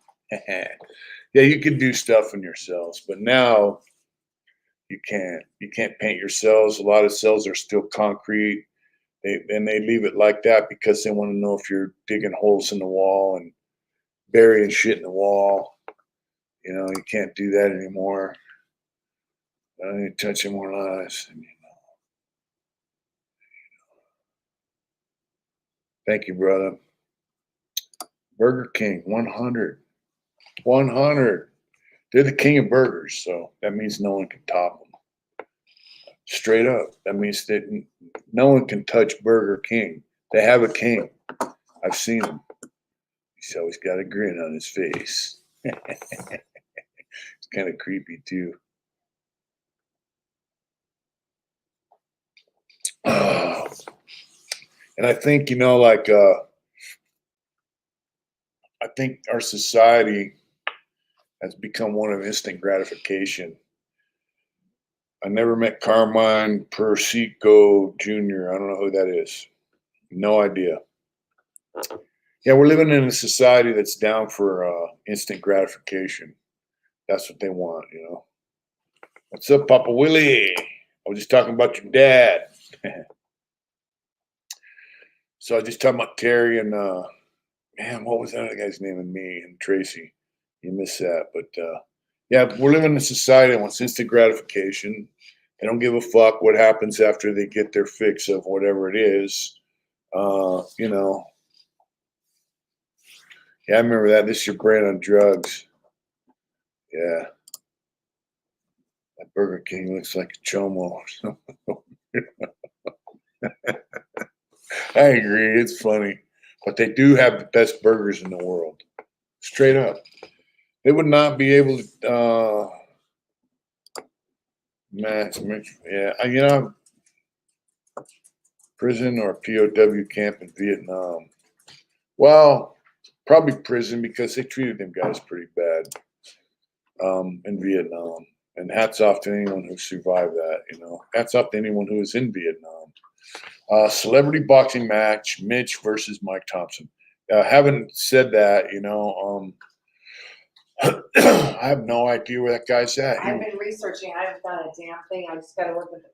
Yeah, you can do stuff in your cells, but now you can't. You can't paint your cells. A lot of cells are still concrete. And they leave it like that because they want to know if you're digging holes in the wall and burying shit in the wall. You can't do that anymore. I ain't touching more lives. Thank you, brother. Burger King, 100. 100. They're the king of burgers, so that means no one can top them. Straight up. That means that no one can touch Burger King. They have a king. I've seen him. He's always got a grin on his face. It's kind of creepy, too. And I think, I think our society has become one of instant gratification. I never met Carmine Persico Jr. I don't know who that is. No idea. Yeah, we're living in a society that's down for instant gratification. That's what they want, What's up, Papa Willie? I was just talking about your dad. So I was just talking about Terry and man, what was that other guy's name? And me and Tracy. You missed that, but yeah, we're living in a society that wants instant gratification. They don't give a fuck what happens after they get their fix of whatever it is. Yeah, I remember that. This is your brand on drugs. Yeah. That Burger King looks like a chomo. I agree. It's funny. But they do have the best burgers in the world. Straight up. They would not be able to match. Yeah. Prison or POW camp in Vietnam. Well, probably prison because they treated them guys pretty bad in Vietnam. And hats off to anyone who survived that, Hats off to anyone who was in Vietnam. Celebrity boxing match, Mitch versus Mike Thompson. Haven't said that, I have no idea where that guy's at. I've been researching. I haven't done a damn thing. I just got to look at the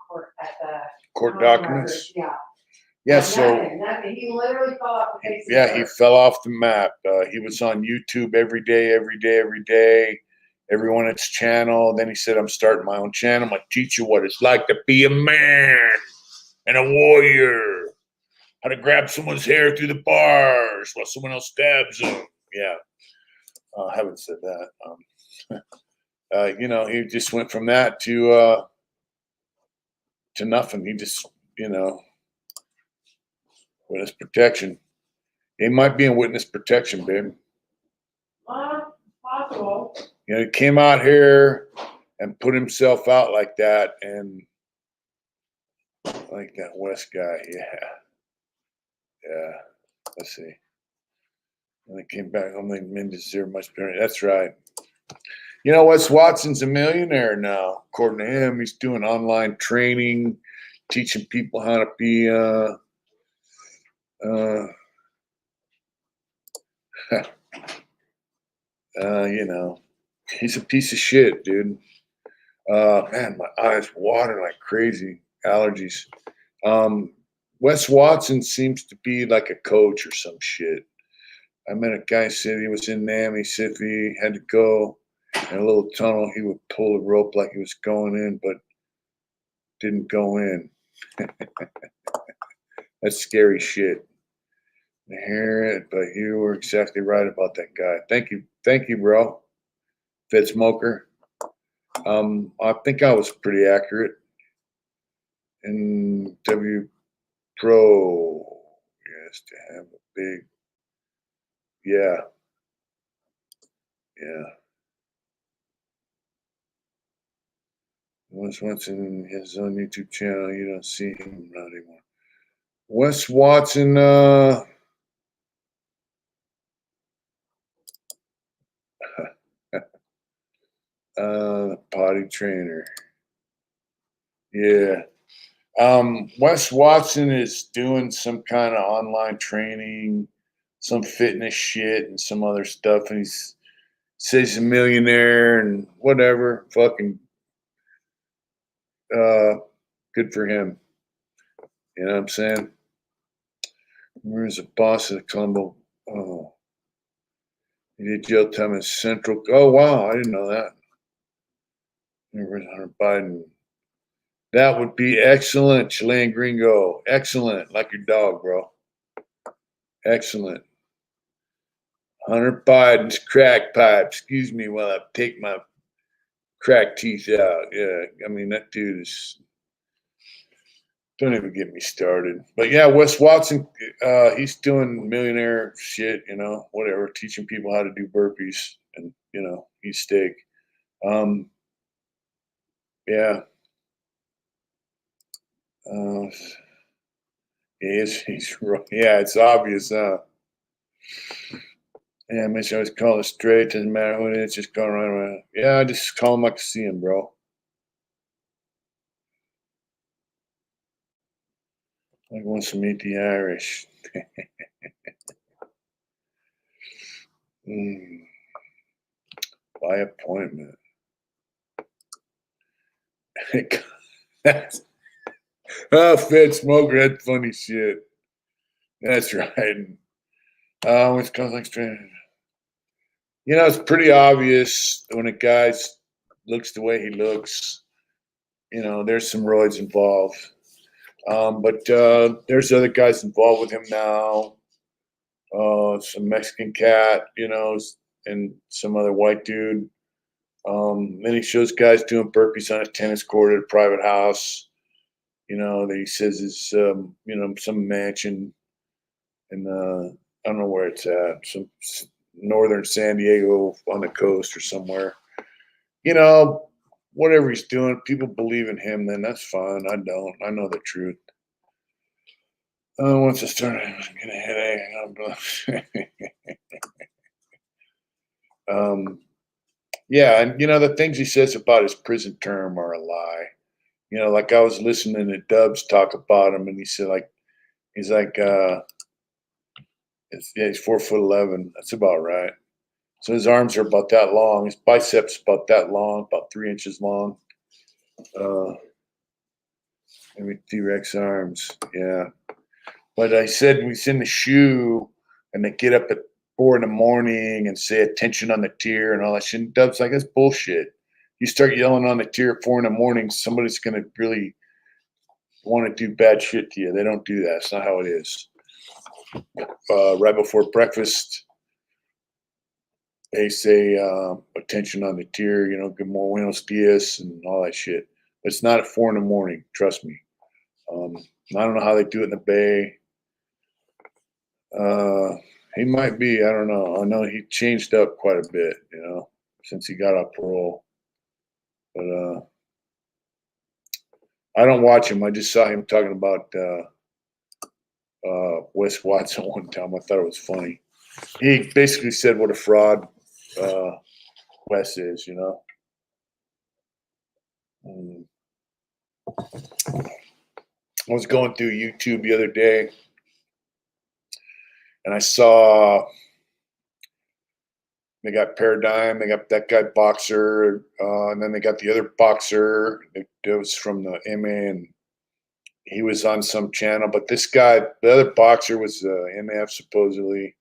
court documents. Yeah. Yeah, so he literally fell off the face. Yeah, he fell off the map. He was on YouTube every day. Everyone at his channel. Then he said, "I'm starting my own channel. I'm gonna teach you what it's like to be a man and a warrior. How to grab someone's hair through the bars while someone else stabs them." Yeah. I haven't said that. You know, he just went from that to nothing. He just, you know, witness protection. He might be in witness protection, babe. Possible. You know, he came out here and put himself out like that, and like that West guy, yeah. Let's see. And they came back. I'm like, men deserve much better. That's right. You know, Wes Watson's a millionaire now. According to him, he's doing online training, teaching people how to be, you know, he's a piece of shit, dude. Man, my eyes water like crazy. Allergies. Wes Watson seems to be like a coach or some shit. I met a guy said he was in NAM. He said if he had to go in a little tunnel, he would pull the rope like he was going in, but didn't go in. That's scary shit. I hear it, but you were exactly right about that guy. Thank you, bro. Fed Smoker. I think I was pretty accurate. And W Pro, yes, to have a big, yeah, yeah. Once in his own YouTube channel, you don't see him not anymore. Wes Watson, potty trainer. Yeah. Wes Watson is doing some kind of online training, some fitness shit and some other stuff. And says he's a millionaire and whatever. Fucking good for him. You know what I'm saying? Where's the boss of the Colombo? Oh, he did jail time in Central. Oh, wow. I didn't know that. Where's Hunter Biden? That would be excellent, Chilean Gringo. Excellent. Like your dog, bro. Excellent. Hunter Biden's crack pipe. Excuse me while I take my crack teeth out. Yeah. I mean, that dude is. Don't even get me started. But yeah, Wes Watson, he's doing millionaire shit, you know, whatever, teaching people how to do burpees and, you know, eat steak. Yeah. Uh, he's yeah, it's obvious, huh? Yeah, I always call it straight. Doesn't matter who it is, just go around. Yeah, I just call him like I see him, bro. Like wants to meet the Irish. Mm, by appointment. Oh, Fed Smoker, that's funny shit. That's right. Which comes like straight. You know, it's pretty obvious when a guy looks the way he looks. You know, there's some roids involved. But there's other guys involved with him now. Some Mexican cat, you know, and some other white dude. Then he shows guys doing burpees on a tennis court at a private house. You know, that he says is, you know, some mansion in, I don't know where it's at, some northern San Diego on the coast or somewhere. You know, whatever he's doing, people believe in him, then that's fine. I don't. I know the truth. Once I started getting a headache, yeah, and you know the things he says about his prison term are a lie. You know, like I was listening to Dubs talk about him, and he said like he's like yeah, he's 4'11". That's about right. So his arms are about that long. His biceps about that long, about 3 inches long. Uh, maybe T-Rex arms. Yeah. But I said when he's in the shoe and they get up at 4 in the morning and say attention on the tier and all that shit. And Dub's like, that's bullshit. You start yelling on the tier at 4 in the morning, somebody's going to really want to do bad shit to you. They don't do that. It's not how it is. Right before breakfast, they say attention on the tier, you know, good more buenos dias and all that shit. But it's not at 4 in the morning, trust me. I don't know how they do it in the Bay. He might be, I don't know. I know he changed up quite a bit, you know, since he got off parole. But I don't watch him. I just saw him talking about Wes Watson one time. I thought it was funny. He basically said what a fraud Wes is, you know. I was going through YouTube the other day, and I saw they got Paradigm, they got that guy Boxer, and then they got the other boxer that was from the MA, and he was on some channel. But this guy, the other boxer, was MF supposedly.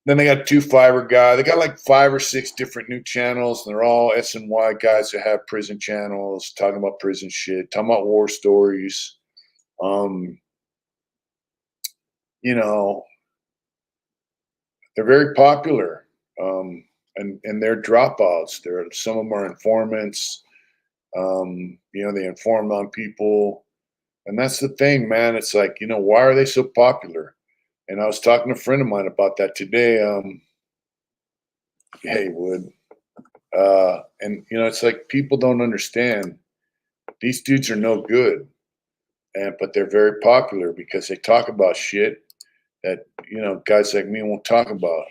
Then they got 2 Fiverr guy. They got like 5 or 6 different new channels, and they're all SNY guys that have prison channels, talking about prison shit, talking about war stories. You know, they're very popular, and they're dropouts. Some of them are informants. You know, they inform on people, and that's the thing, man. It's like, you know, why are they so popular? And I was talking to a friend of mine about that today. Haywood, and you know, it's like people don't understand. These dudes are no good, but they're very popular because they talk about shit that, you know, guys like me won't talk about.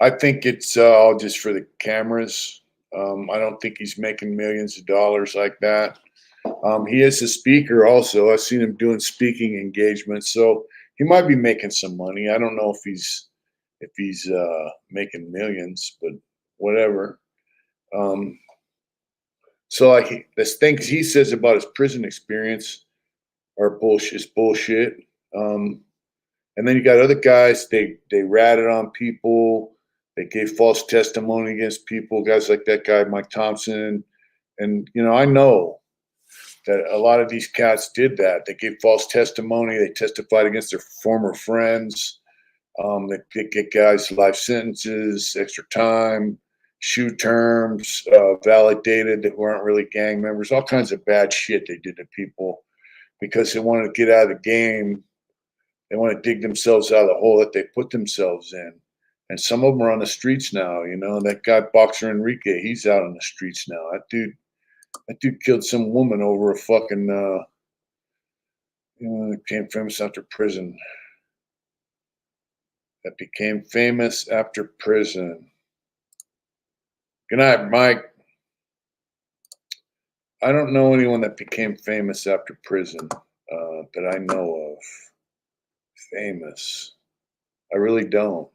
I think it's all just for the cameras. I don't think he's making millions of dollars like that. He is a speaker also. I've seen him doing speaking engagements, so he might be making some money. I don't know if he's making millions, but whatever. So like the things he says about his prison experience are bullshit. And then you got other guys, they ratted on people, they gave false testimony against people, guys like that guy Mike Thompson. And you know, I know that a lot of these cats did that. They gave false testimony, they testified against their former friends. They get guys life sentences, extra time, shoe terms, validated that weren't really gang members, all kinds of bad shit they did to people because they wanted to get out of the game. They want to dig themselves out of the hole that they put themselves in. And some of them are on the streets now. You know, that guy Boxer Enrique, he's out on the streets now. That dude killed some woman over a fucking you know, became famous after prison. That became famous after prison. Good night, Mike. I don't know anyone that became famous after prison that I know of. Famous. I really don't.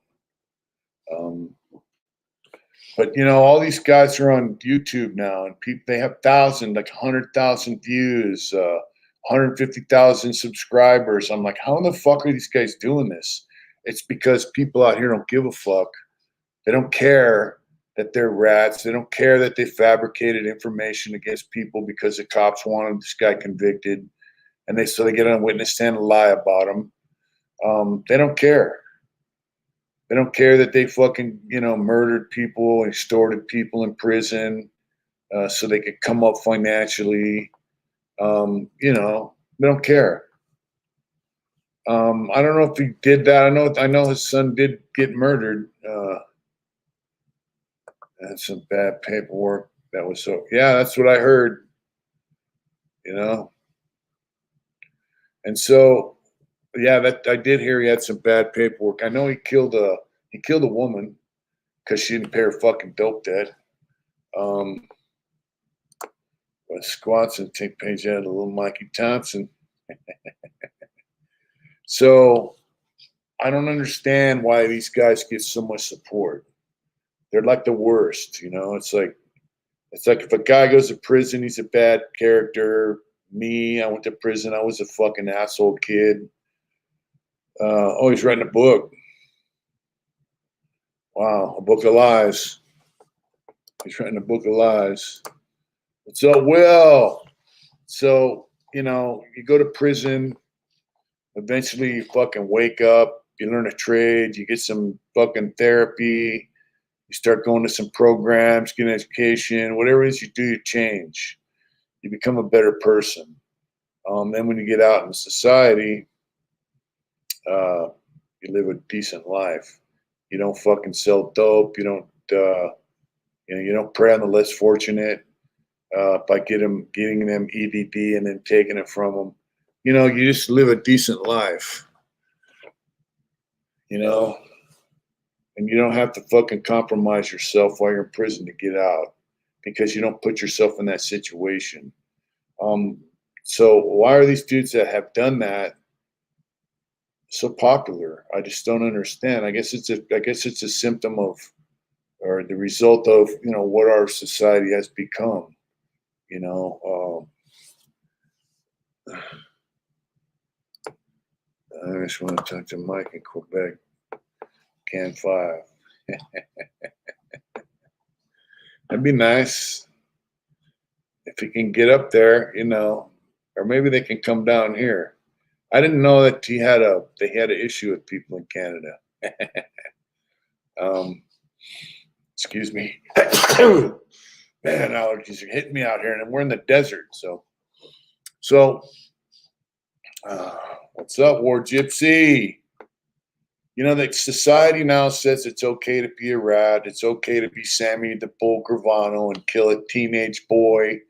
But you know, all these guys are on YouTube now, and people they have like 100,000 views, 150,000 subscribers. I'm like, how in the fuck are these guys doing this? It's because people out here don't give a fuck. They don't care that they're rats. They don't care that they fabricated information against people because the cops wanted this guy convicted, and they get on a witness stand and lie about him. They don't care. They don't care that they fucking, you know, murdered people, extorted people in prison, so they could come up financially. You know, they don't care. I don't know if he did that. I know his son did get murdered. That's some bad paperwork. That was so. Yeah, that's what I heard. You know, and so yeah, that I did hear he had some bad paperwork. I know he killed a woman because she didn't pay her fucking dope debt. But squats and take page out of little Mikey Thompson. So I don't understand why these guys get so much support. They're like the worst, you know. It's like if a guy goes to prison, he's a bad character. Me, I went to prison. I was a fucking asshole kid. Oh, he's writing a book. Wow, a book of lies. He's writing a book of lies. So, well, so, you know, you go to prison, Eventually you fucking wake up, you learn a trade, you get some fucking therapy, you start going to some programs, get an education, whatever it is you do, you change. You become a better person. Then when you get out in society, you live a decent life. You don't fucking sell dope. You don't, you don't prey on the less fortunate by getting them EDD and then taking it from them. You just live a decent life. And you don't have to fucking compromise yourself while you're in prison to get out because you don't put yourself in that situation. So why are these dudes that have done that so popular? I just don't understand. I guess it's a symptom of, or the result of, what our society has become. I just want to talk to Mike in Quebec. Can 5. That'd be nice if he can get up there, or maybe they can come down here. I didn't know that they had an issue with people in Canada. Excuse me. Man, allergies are hitting me out here, and we're in the desert. So, what's up, War Gypsy? That society now says it's okay to be a rat. It's okay to be Sammy the Bull Gravano and kill a teenage boy,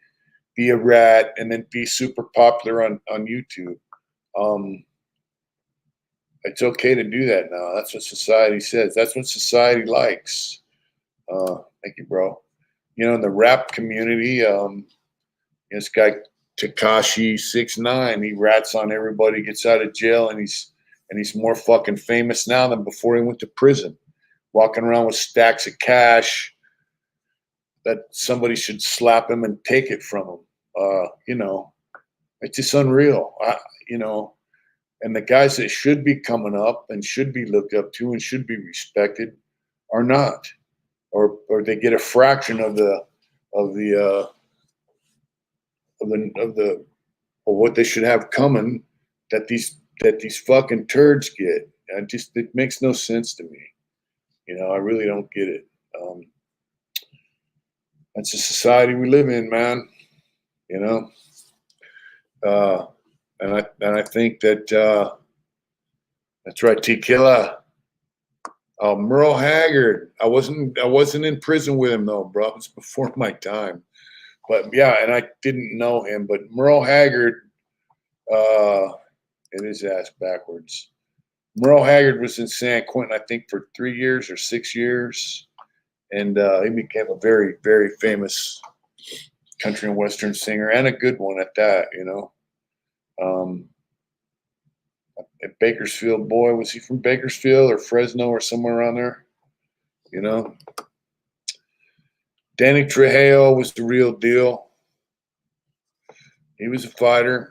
be a rat, and then be super popular on YouTube. It's okay to do that now. That's what society says. That's what society likes. Thank you, bro. In the rap community, this guy Tekashi 6ix9ine, he rats on everybody, gets out of jail, and he's more fucking famous now than before he went to prison. Walking around with stacks of cash that somebody should slap him and take it from him. It's just unreal. And the guys that should be coming up and should be looked up to and should be respected are not, or they get a fraction of what they should have coming that these fucking turds get. It makes no sense to me. I really don't get it. That's the society we live in, man. And I think that that's right, Tequila. Merle Haggard. I wasn't in prison with him though, bro. It was before my time. But yeah, and I didn't know him. But Merle Haggard, it is ass backwards. Merle Haggard was in San Quentin, I think, for 3 years or 6 years, and he became a very, very famous country and western singer, and a good one at that. A Bakersfield boy. Was he from Bakersfield or Fresno or somewhere around there? Danny Trejo was the real deal. He was a fighter.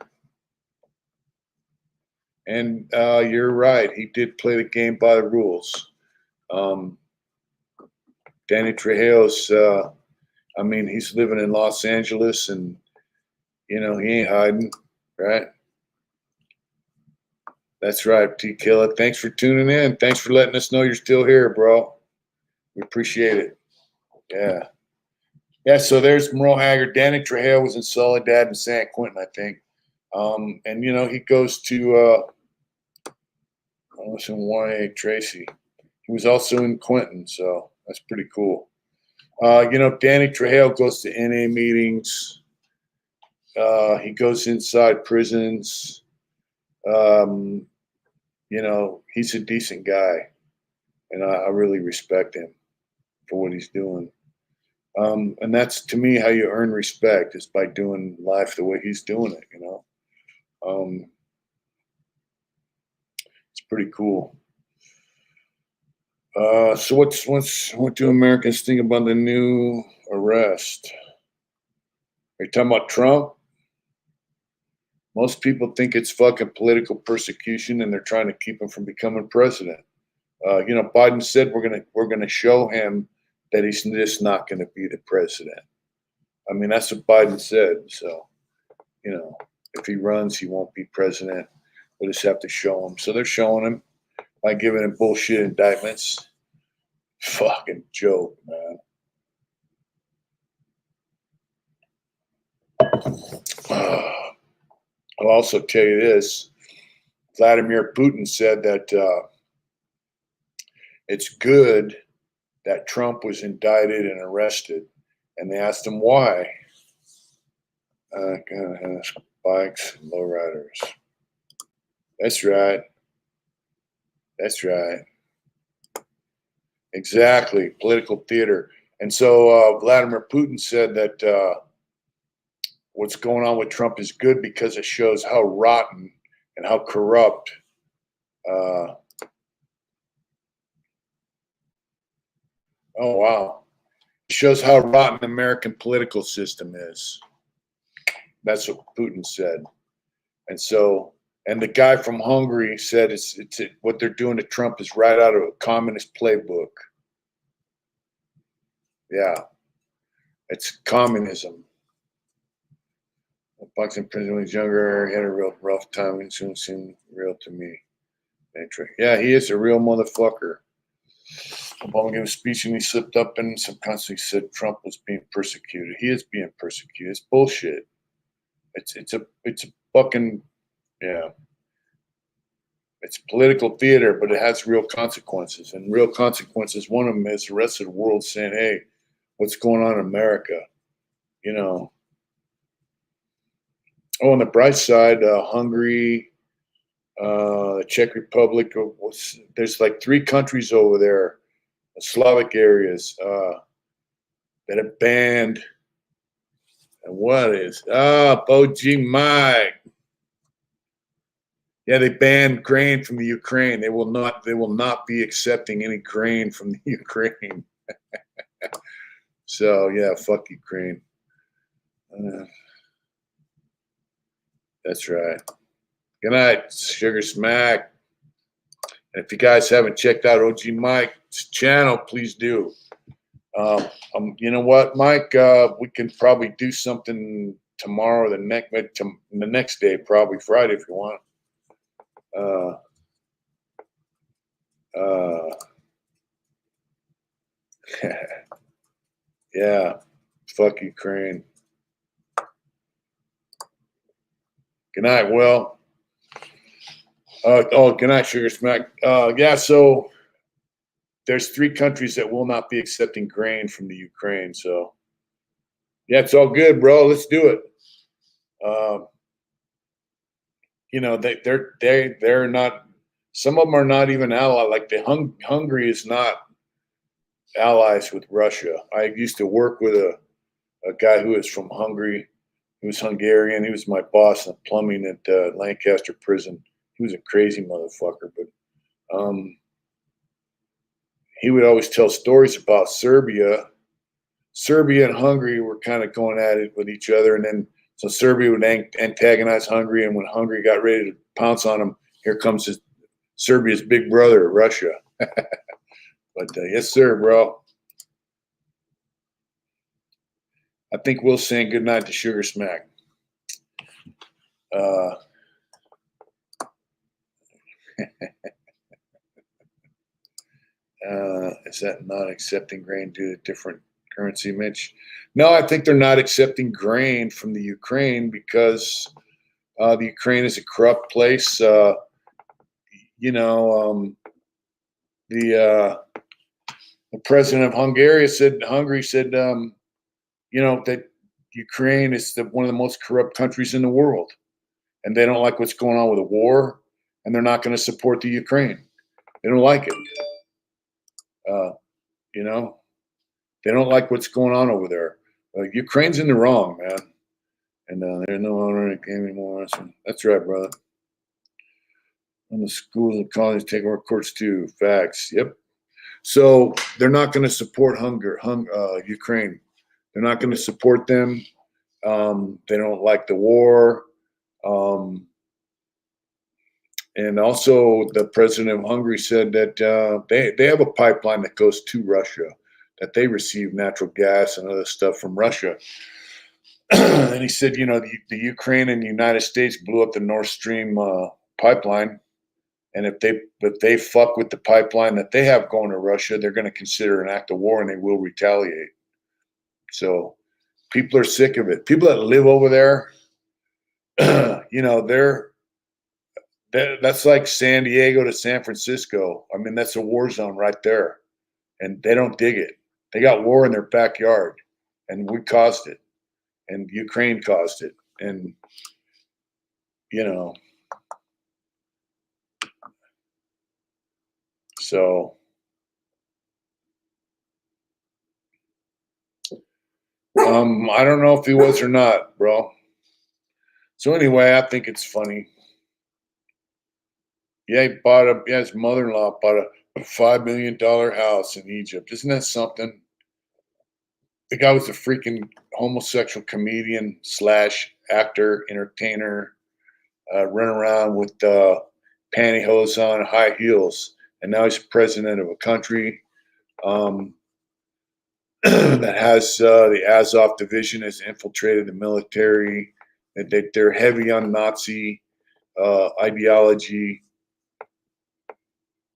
And you're right. He did play the game by the rules. Danny Trejo's, he's living in Los Angeles, and, he ain't hiding, right? That's right, T-Killer. Thanks for tuning in. Thanks for letting us know you're still here, bro. We appreciate it. Yeah. Yeah, so there's Merle Haggard. Danny Trejo was in Soledad and San Quentin, I think. And, he goes to I was in YA Tracy. He was also in Quentin, so that's pretty cool. Danny Trejo goes to NA meetings. He goes inside prisons. He's a decent guy, and I really respect him for what he's doing. And that's, to me, how you earn respect, is by doing life the way he's doing it, It's pretty cool. So what do Americans think about the new arrest? Are you talking about Trump? Most people think it's fucking political persecution, and they're trying to keep him from becoming president. Biden said we're gonna show him that he's just not going to be the president. That's what Biden said. So, if he runs, he won't be president. We'll just have to show them. So they're showing him by giving him bullshit indictments. Fucking joke, man. I'll also tell you this. Vladimir Putin said that it's good that Trump was indicted and arrested. And they asked him why. Bikes and lowriders. That's right. That's right. Exactly. Political theater. And so Vladimir Putin said that what's going on with Trump is good because it shows how rotten and how corrupt oh, wow. It shows how rotten the American political system is. That's what Putin said. And so, and the guy from Hungary said it's what they're doing to Trump is right out of a communist playbook. Yeah. It's communism. Boxing prison when he was younger, he had a real rough time and soon seemed real to me. Yeah, he is a real motherfucker. Obama gave a speech and he slipped up and subconsciously said Trump was being persecuted. He is being persecuted. It's bullshit. It's a fucking, yeah. It's political theater, but it has real consequences. And real consequences, one of them is the rest of the world saying, hey, what's going on in America? You know. Oh, on the bright side, Hungary, the Czech Republic, there's like 3 countries over there, Slavic areas, that have banned, and what is, OG Mike. Yeah, they banned grain from the Ukraine. They will not be accepting any grain from the Ukraine. So yeah, fuck Ukraine. That's right. Good night, Sugar Smack. And if you guys haven't checked out OG Mike's channel, please do. You know what, Mike? We can probably do something tomorrow, the next day, probably Friday if you want. Yeah, fuck Ukraine. Good night, Will. Good night, Sugar Smack. Yeah, so there's 3 countries that will not be accepting grain from the Ukraine. So yeah, it's all good, bro. Let's do it. You know, they're not. Some of them are not even allied. Like Hungary is not allies with Russia. I used to work with a guy who is from Hungary. He was Hungarian. He was my boss in plumbing at Lancaster Prison. He was a crazy motherfucker, but he would always tell stories about Serbia. Serbia and Hungary were kind of going at it with each other, and then so Serbia would antagonize Hungary, and when Hungary got ready to pounce on them, here comes Serbia's big brother, Russia. But yes, sir, bro. I think we'll saying good night to Sugar Smack. Is that not accepting grain due to different currency, Mitch? No, I think they're not accepting grain from the Ukraine because the Ukraine is a corrupt place. You know, the president of Hungary said, you know, that Ukraine is one of the most corrupt countries in the world, and they don't like what's going on with the war, and they're not going to support the Ukraine. They don't like it. You know, they don't like what's going on over there. Ukraine's in the wrong, man. And there's no honor in the game anymore. So that's right, brother. And the schools and colleges take our courts too. Facts. Yep. So they're not going to support Ukraine. They're not going to support them. They don't like the war. And also, the president of Hungary said that they have a pipeline that goes to Russia, that they receive natural gas and other stuff from Russia. And he said, you know, the Ukraine and the United States blew up the Nord Stream pipeline. And if they fuck with the pipeline that they have going to Russia, they're going to consider an act of war and they will retaliate. So people are sick of it. People that live over there, that's like San Diego to San Francisco. I mean, that's a war zone right there. And they don't dig it. They got war in their backyard. And we caused it. And Ukraine caused it. And, so I don't know if he was or not, bro. So anyway, I think it's funny. Yeah, his mother-in-law bought a $5 million house in Egypt. Isn't that something? The guy was a freaking homosexual comedian / actor, entertainer, run around with pantyhose on, high heels, and now he's president of a country that has the Azov division has infiltrated the military. They're heavy on Nazi ideology.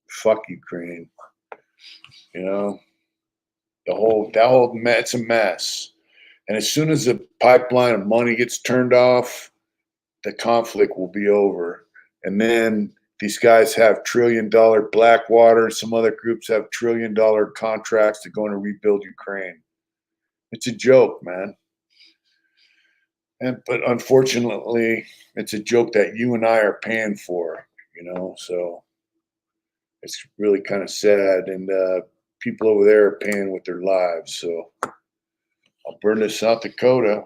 Fuck Ukraine. It's a mess. And as soon as the pipeline of money gets turned off, the conflict will be over. And then these guys have $1 trillion Blackwater, and some other groups have $1 trillion contracts to go and rebuild Ukraine. It's a joke, man. But unfortunately, it's a joke that you and I are paying for, so it's really kind of sad. And people over there are paying with their lives. So I'll burn to South Dakota.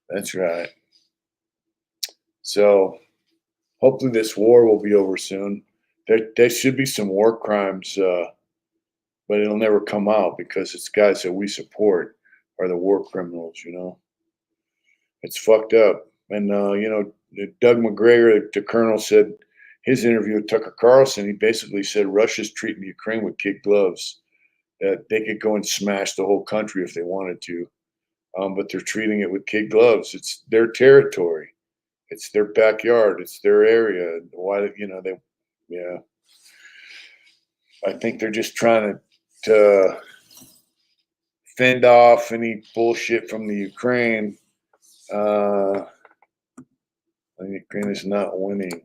That's right. So hopefully this war will be over soon. There should be some war crimes, but it'll never come out because it's guys that we support are the war criminals, It's fucked up. And, Doug McGregor, the colonel, said his interview with Tucker Carlson, he basically said Russia's treating Ukraine with kid gloves. That they could go and smash the whole country if they wanted to. But they're treating it with kid gloves. It's their territory. It's their backyard. It's their area. Why, yeah. I think they're just trying to fend off any bullshit from the Ukraine. Ukraine is not winning.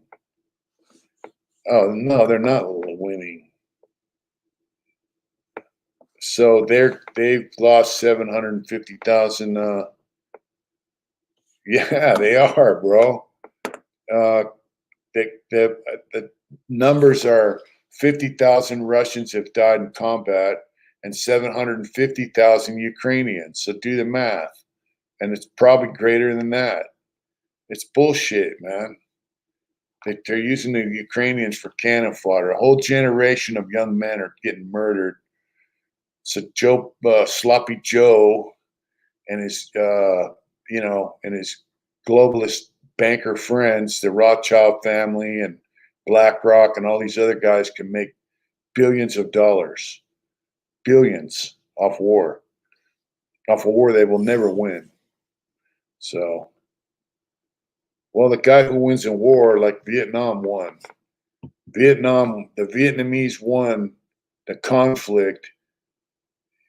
Oh no, they're not winning. So they've lost 750,000. Yeah, they are, bro. The numbers are 50,000 Russians have died in combat and 750,000 Ukrainians. So do the math, and it's probably greater than that. It's bullshit, man. They're using the Ukrainians for cannon fodder. A whole generation of young men are getting murdered. So Sloppy Joe and his, and his globalist banker friends, the Rothschild family and BlackRock and all these other guys can make billions of dollars, billions off war, off a war they will never win. So, well, the guy who wins in war, like Vietnam won. The Vietnamese won the conflict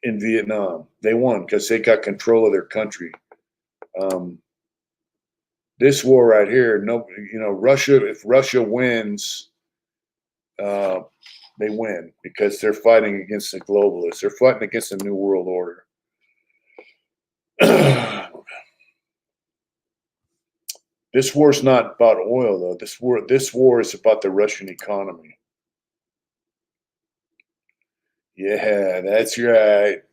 in Vietnam. They won because they got control of their country. This war right here, Russia. If Russia wins, they win because they're fighting against the globalists. They're fighting against the New World Order. This war's not about oil, though. This war is about the Russian economy. Yeah, that's right.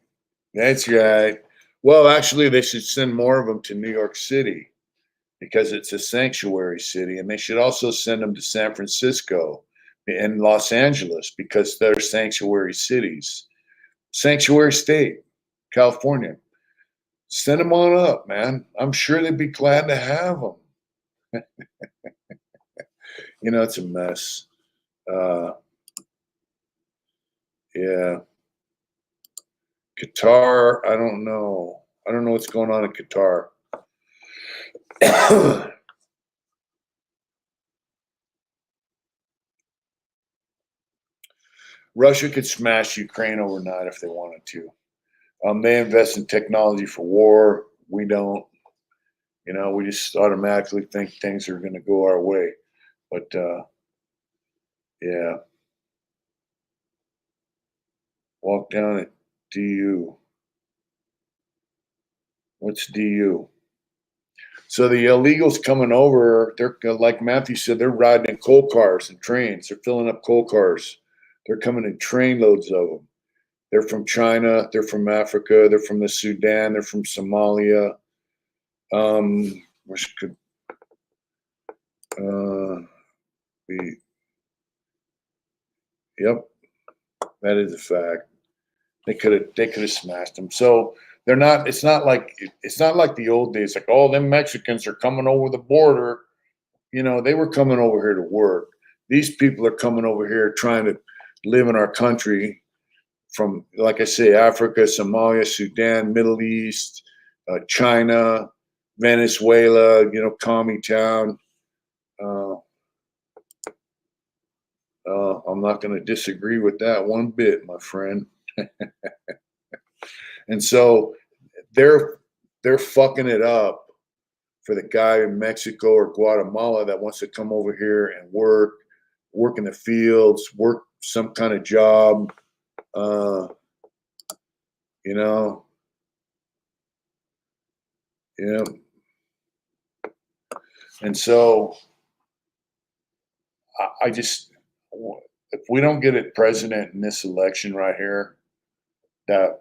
That's right. Well, actually, they should send more of them to New York City because it's a sanctuary city, and they should also send them to San Francisco and Los Angeles because they're sanctuary cities. Sanctuary state, California. Send them on up, man. I'm sure they'd be glad to have them. It's a mess. Yeah. Qatar, I don't know. I don't know what's going on in Qatar. Russia could smash Ukraine overnight if they wanted to. They invest in technology for war. We don't. You know, we just automatically think things are going to go our way. But yeah, walk down at DU. What's DU? So the illegals coming over, they're like Matthew said, they're riding in coal cars and trains. They're filling up coal cars. They're coming in train loads of them. They're from China. They're from Africa. They're from the Sudan. They're from Somalia. Which could be, yep, that is a fact. They could have smashed them. So they're not. It's not like the old days. Like, oh, them Mexicans are coming over the border. You know, they were coming over here to work. These people are coming over here trying to live in our country from, like I say, Africa, Somalia, Sudan, Middle East, China, Venezuela. You know, commie town. I'm not going to disagree with that one bit, my friend. And so they're fucking it up for the guy in Mexico or Guatemala that wants to come over here and work in the fields, work some kind of job, you know. Yeah. And so I just, if we don't get a president in this election right here that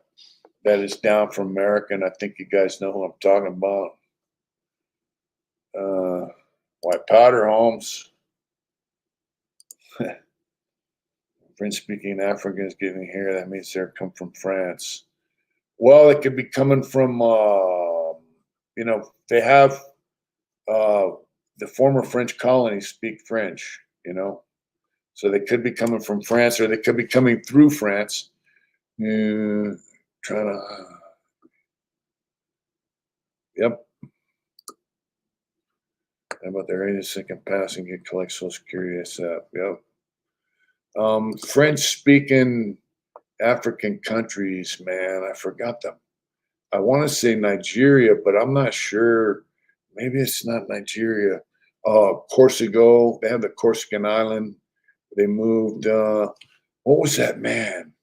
is down for America, and I think you guys know who I'm talking about. White powder, Holmes. French-speaking Africans getting here. That means they're come from France. Well, it could be coming from, you know, they have the former French colonies speak French, you know, so they could be coming from France, or they could be coming through France. Trying to, yep. How about their 82nd passing get collect Social Security ASAP? Yep. French-speaking African countries, man, I forgot them. I want to say Nigeria, but I'm not sure. Maybe it's not Nigeria. Corsica, they have the Corsican island. They moved. What was that, man?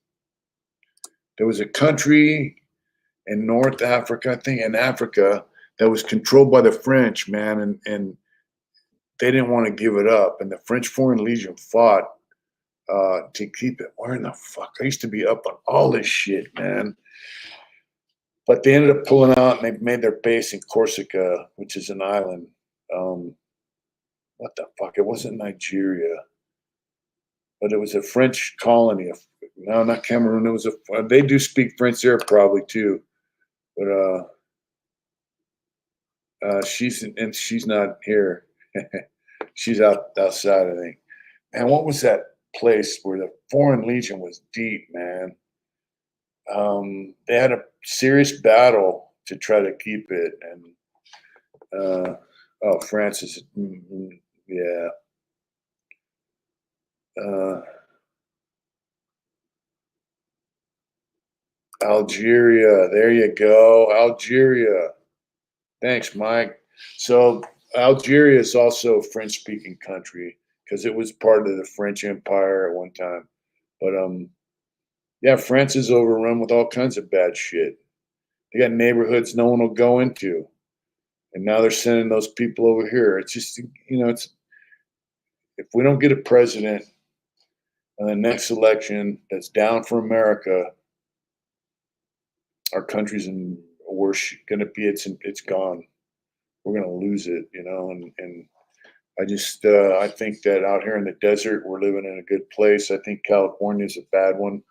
There was a country in North Africa, I think, in Africa, that was controlled by the French, man, and they didn't want to give it up. And the French Foreign Legion fought to keep it. Where in the fuck? I used to be up on all this shit, man. But they ended up pulling out, and they made their base in Corsica, which is an island. What the fuck? It wasn't Nigeria, but it was a French colony. No, not Cameroon. It was they do speak French there probably too, but she's not here. She's outside, I think. And what was that place where the Foreign Legion was deep, man? They had a serious battle to try to keep it, and France is, yeah. Algeria, there you go, Algeria. Thanks, Mike. So Algeria is also a French-speaking country because it was part of the French Empire at one time. But yeah, France is overrun with all kinds of bad shit. They got neighborhoods no one will go into, and now they're sending those people over here. It's just, you know, it's, if we don't get a president in the next election that's down for America, our country's in worse. Going to be, it's gone. We're going to lose it, you know, and I just I think that out here in the desert we're living in a good place. I think California is a bad one.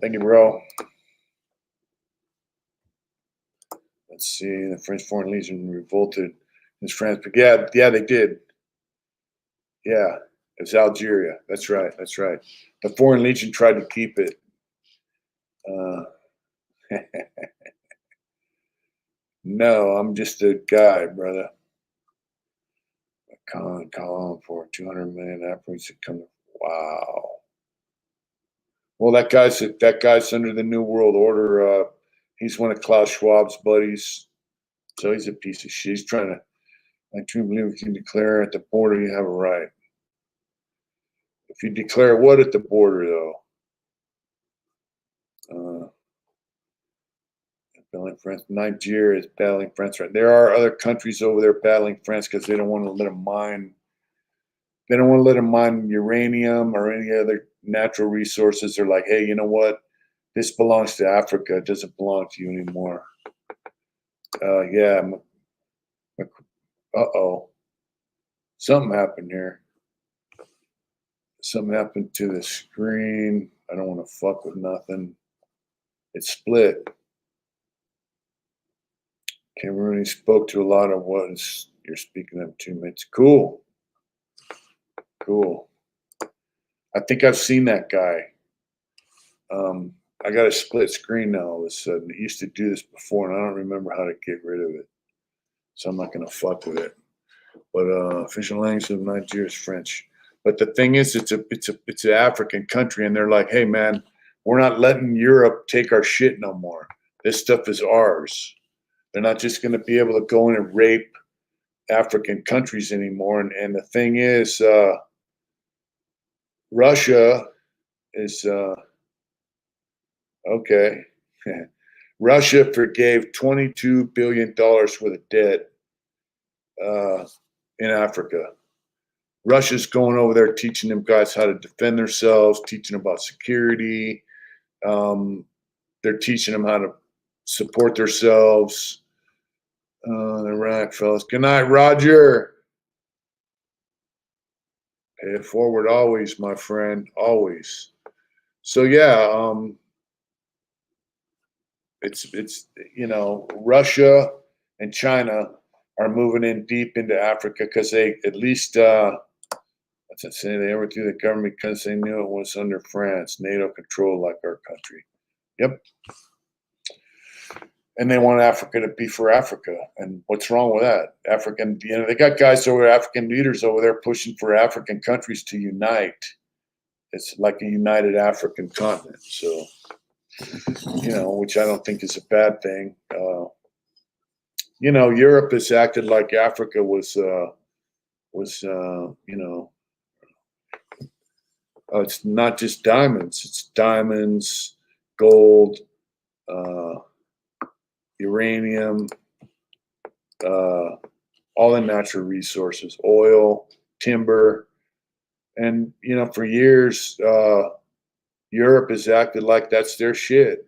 Thank you, bro. Let's see. The French Foreign Legion revolted in France, but yeah, they did. Yeah, it's Algeria. That's right. That's right. The Foreign Legion tried to keep it. No, I'm just a guy, brother. Call on for 200 million Africans to come. Wow. Well, that guy's under the New World Order. He's one of Klaus Schwab's buddies, so he's a piece of shit. He's trying to. I truly believe if you declare at the border, you have a right. If you declare what at the border, though? Battling France. Nigeria is battling France. Right. There are other countries over there battling France because they don't want to let them mine. They don't want to let them mine uranium or any other natural resources. They're like, hey, you know what? This belongs to Africa. It doesn't belong to you anymore. Yeah. Uh-oh. Something happened here. Something happened to the screen. I don't want to fuck with nothing. It split. Cameroon spoke to a lot of what you're speaking of 2 minutes. Cool. Cool. I think I've seen that guy. I got a split screen now all of a sudden. It used to do this before, and I don't remember how to get rid of it. So I'm not going to fuck with it. But official language of Nigeria is French. But the thing is, it's an African country, and they're like, hey, man, we're not letting Europe take our shit no more. This stuff is ours. They're not just going to be able to go in and rape African countries anymore. And the thing is, Russia is okay. Russia forgave $22 billion worth of debt in Africa. Russia's going over there teaching them guys how to defend themselves, teaching them about security. They're teaching them how to support themselves. Iraq, fellas. Good night, Roger. Pay it forward always, my friend, always. So yeah, it's Russia and China are moving in deep into Africa because they at least what's it say? They overthrew the government because they knew it was under France, NATO control like our country. Yep. And they want Africa to be for Africa. And what's wrong with that? They got guys over African leaders over there pushing for African countries to unite. It's like a united African continent. So, which I don't think is a bad thing. Europe has acted like Africa was it's not just diamonds. It's diamonds, gold, uranium, all the natural resources, oil, timber. And, for years, Europe has acted like that's their shit.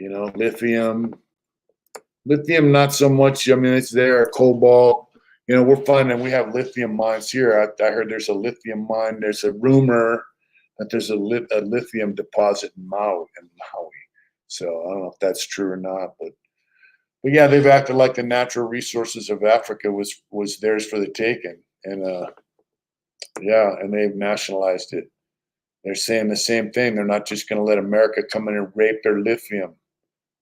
Lithium, not so much. I mean, it's there, cobalt. We're finding we have lithium mines here. I heard there's a lithium mine. There's a rumor that there's a lithium deposit in Maui. So I don't know if that's true or not, but yeah, they've acted like the natural resources of Africa was theirs for the taking, and and they've nationalized it. They're saying the same thing. They're not just going to let America come in and rape their lithium.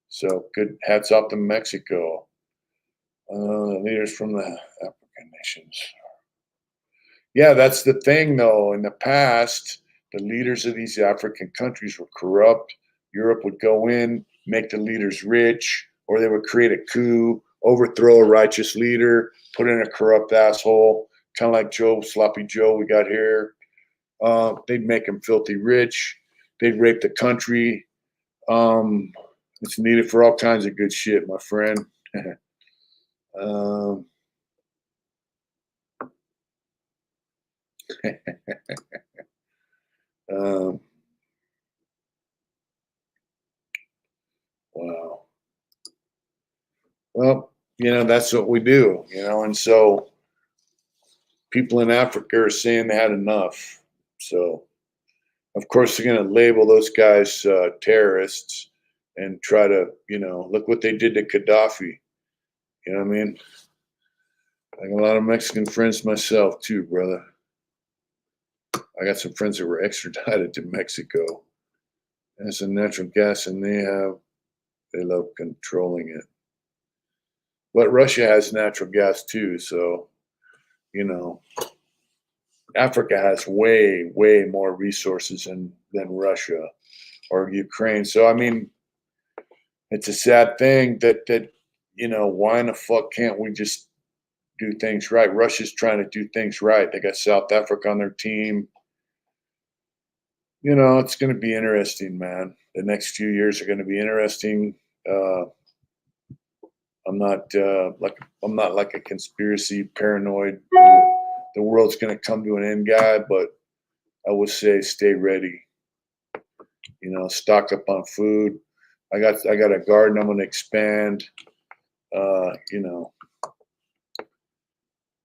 So good hats off to Mexico. Leaders from the African nations. Yeah, that's the thing, though. In the past, the leaders of these African countries were corrupt. Europe would go in, make the leaders rich, or they would create a coup, overthrow a righteous leader, put in a corrupt asshole, kind of like Sloppy Joe we got here. They'd make him filthy rich. They'd rape the country. It's needed for all kinds of good shit, my friend. Wow. Well, that's what we do, and so people in Africa are saying they had enough. So, of course, they're going to label those guys terrorists and try to, look what they did to Gaddafi. You know what I mean? I got a lot of Mexican friends myself, too, brother. I got some friends that were extradited to Mexico. There's some natural gas, and they love controlling it. But Russia has natural gas, too, so you know, Africa has way, way more resources than Russia or Ukraine. So, I mean, it's a sad thing that, why in the fuck can't we just do things right? Russia's trying to do things right. They got South Africa on their team. It's going to be interesting, man. The next few years are going to be interesting. I'm not like a conspiracy paranoid. The world's going to come to an end guy, but I would say stay ready. Stock up on food. I got a garden I'm going to expand.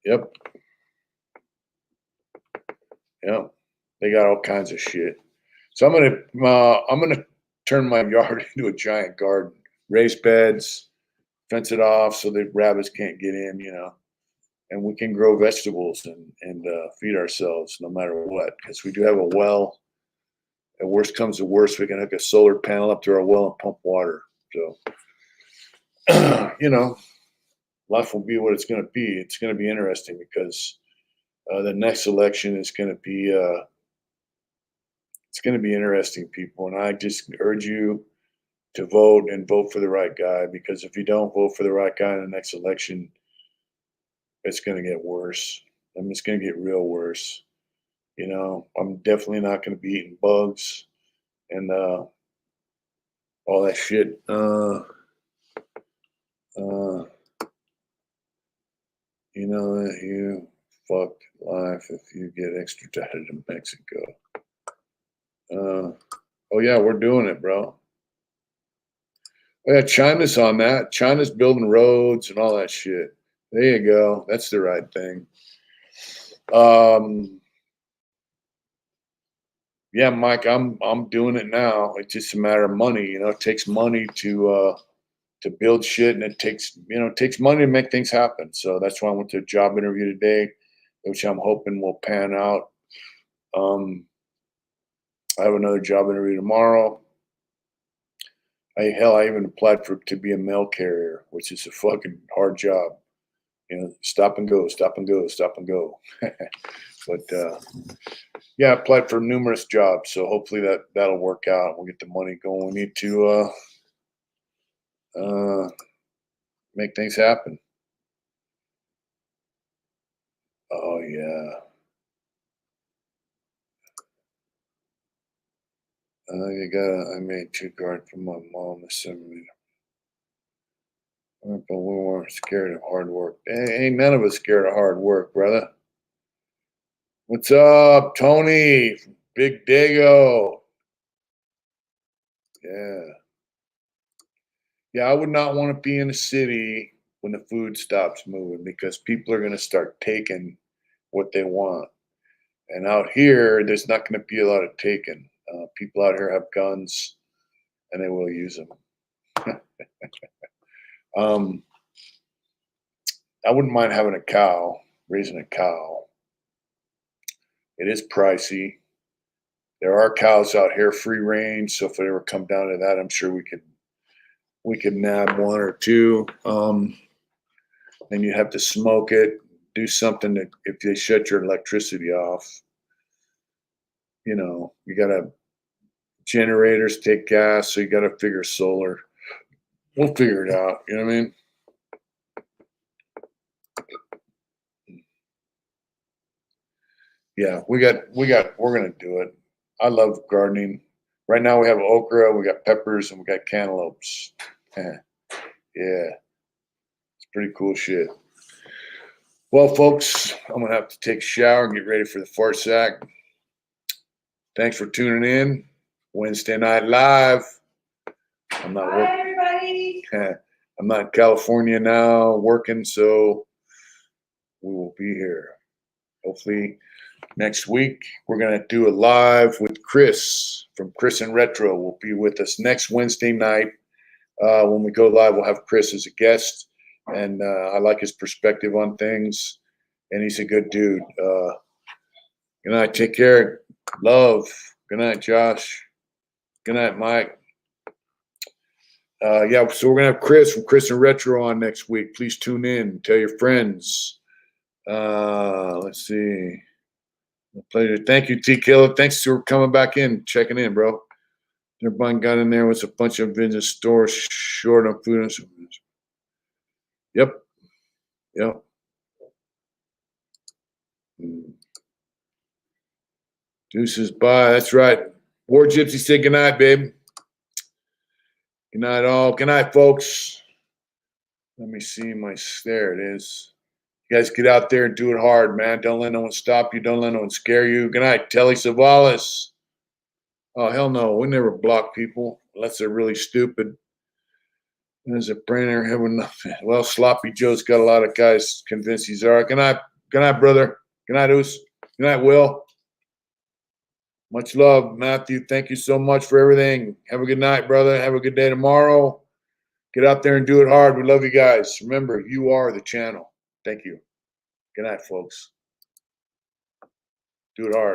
Yep. They got all kinds of shit. So I'm gonna turn my yard into a giant garden, raise beds, fence it off so the rabbits can't get in, and we can grow vegetables and feed ourselves no matter what, because we do have a well. And worst comes to worst, we can hook a solar panel up to our well and pump water. So, life will be what it's going to be. It's going to be interesting because the next election is going to be it's going to be interesting, people. And I just urge you to vote and vote for the right guy, because if you don't vote for the right guy in the next election, it's going to get worse. I mean, it's going to get real worse. I'm definitely not going to be eating bugs and all that shit. You fucked life if you get extradited to Mexico. Oh yeah, we're doing it, bro. Oh yeah, China's on that. China's building roads and all that shit. There you go. That's the right thing. Yeah, Mike, I'm doing it now. It's just a matter of money. It takes money to build shit, and it takes money to make things happen. So that's why I went to a job interview today, which I'm hoping will pan out. I have another job interview tomorrow. I even applied to be a mail carrier, which is a fucking hard job. Stop and go, stop and go, stop and go. But yeah, I applied for numerous jobs, so hopefully that'll work out. We'll get the money going. We need to make things happen. Oh yeah. I made 2 cards for my mom this summer. But we weren't scared of hard work. Ain't none of us scared of hard work, brother. What's up, Tony? Big Dago. Yeah. Yeah, I would not want to be in a city when the food stops moving, because people are going to start taking what they want. And out here, there's not going to be a lot of taking. People out here have guns, and they will use them. I wouldn't mind having a cow, raising a cow. It is pricey. There are cows out here free range, so if it ever come down to that, I'm sure we could nab 1 or 2. Then you have to smoke it, do something that if they shut your electricity off, you gotta generators take gas, so you gotta figure solar. We'll figure it out. You know what I mean? Yeah, we're gonna do it. I love gardening. Right now we have okra, we got peppers, and we got cantaloupes. Yeah, it's pretty cool shit. Well, folks, I'm gonna have to take a shower and get ready for the fart sack. Thanks for tuning in. Wednesday Night Live. I'm not working. Hi, everybody. I'm not in California now working, so we will be here. Hopefully next week we're gonna do a live with Chris from Chris and Retro. Will be with us next Wednesday night. When we go live, we'll have Chris as a guest, and I like his perspective on things, and he's a good dude. Good night. Take care. Love. Good night, Josh. Good night, Mike. Yeah, so we're gonna have Chris from Chris and Retro on next week. Please tune in. Tell your friends. Let's see. Pleasure. Thank you, T Killer. Thanks for coming back in, checking in, bro. Everybody got in there with a bunch of business stores short on food and supplements. Yep. Yep. Deuces, bye. That's right. War Gypsy said good night, babe. Good night, all. Good night, folks. Let me see my. There it is. You guys get out there and do it hard, man. Don't let no one stop you. Don't let no one scare you. Good night, Telly Savalas. Oh, hell no. We never block people unless they're really stupid. There's a printer having nothing. Well, Sloppy Joe's got a lot of guys convinced he's all right. Good night, brother. Good night, Oos. Good night, Will. Much love, Matthew. Thank you so much for everything. Have a good night, brother. Have a good day tomorrow. Get out there and do it hard. We love you guys. Remember, you are the channel. Thank you. Good night, folks. Do it hard.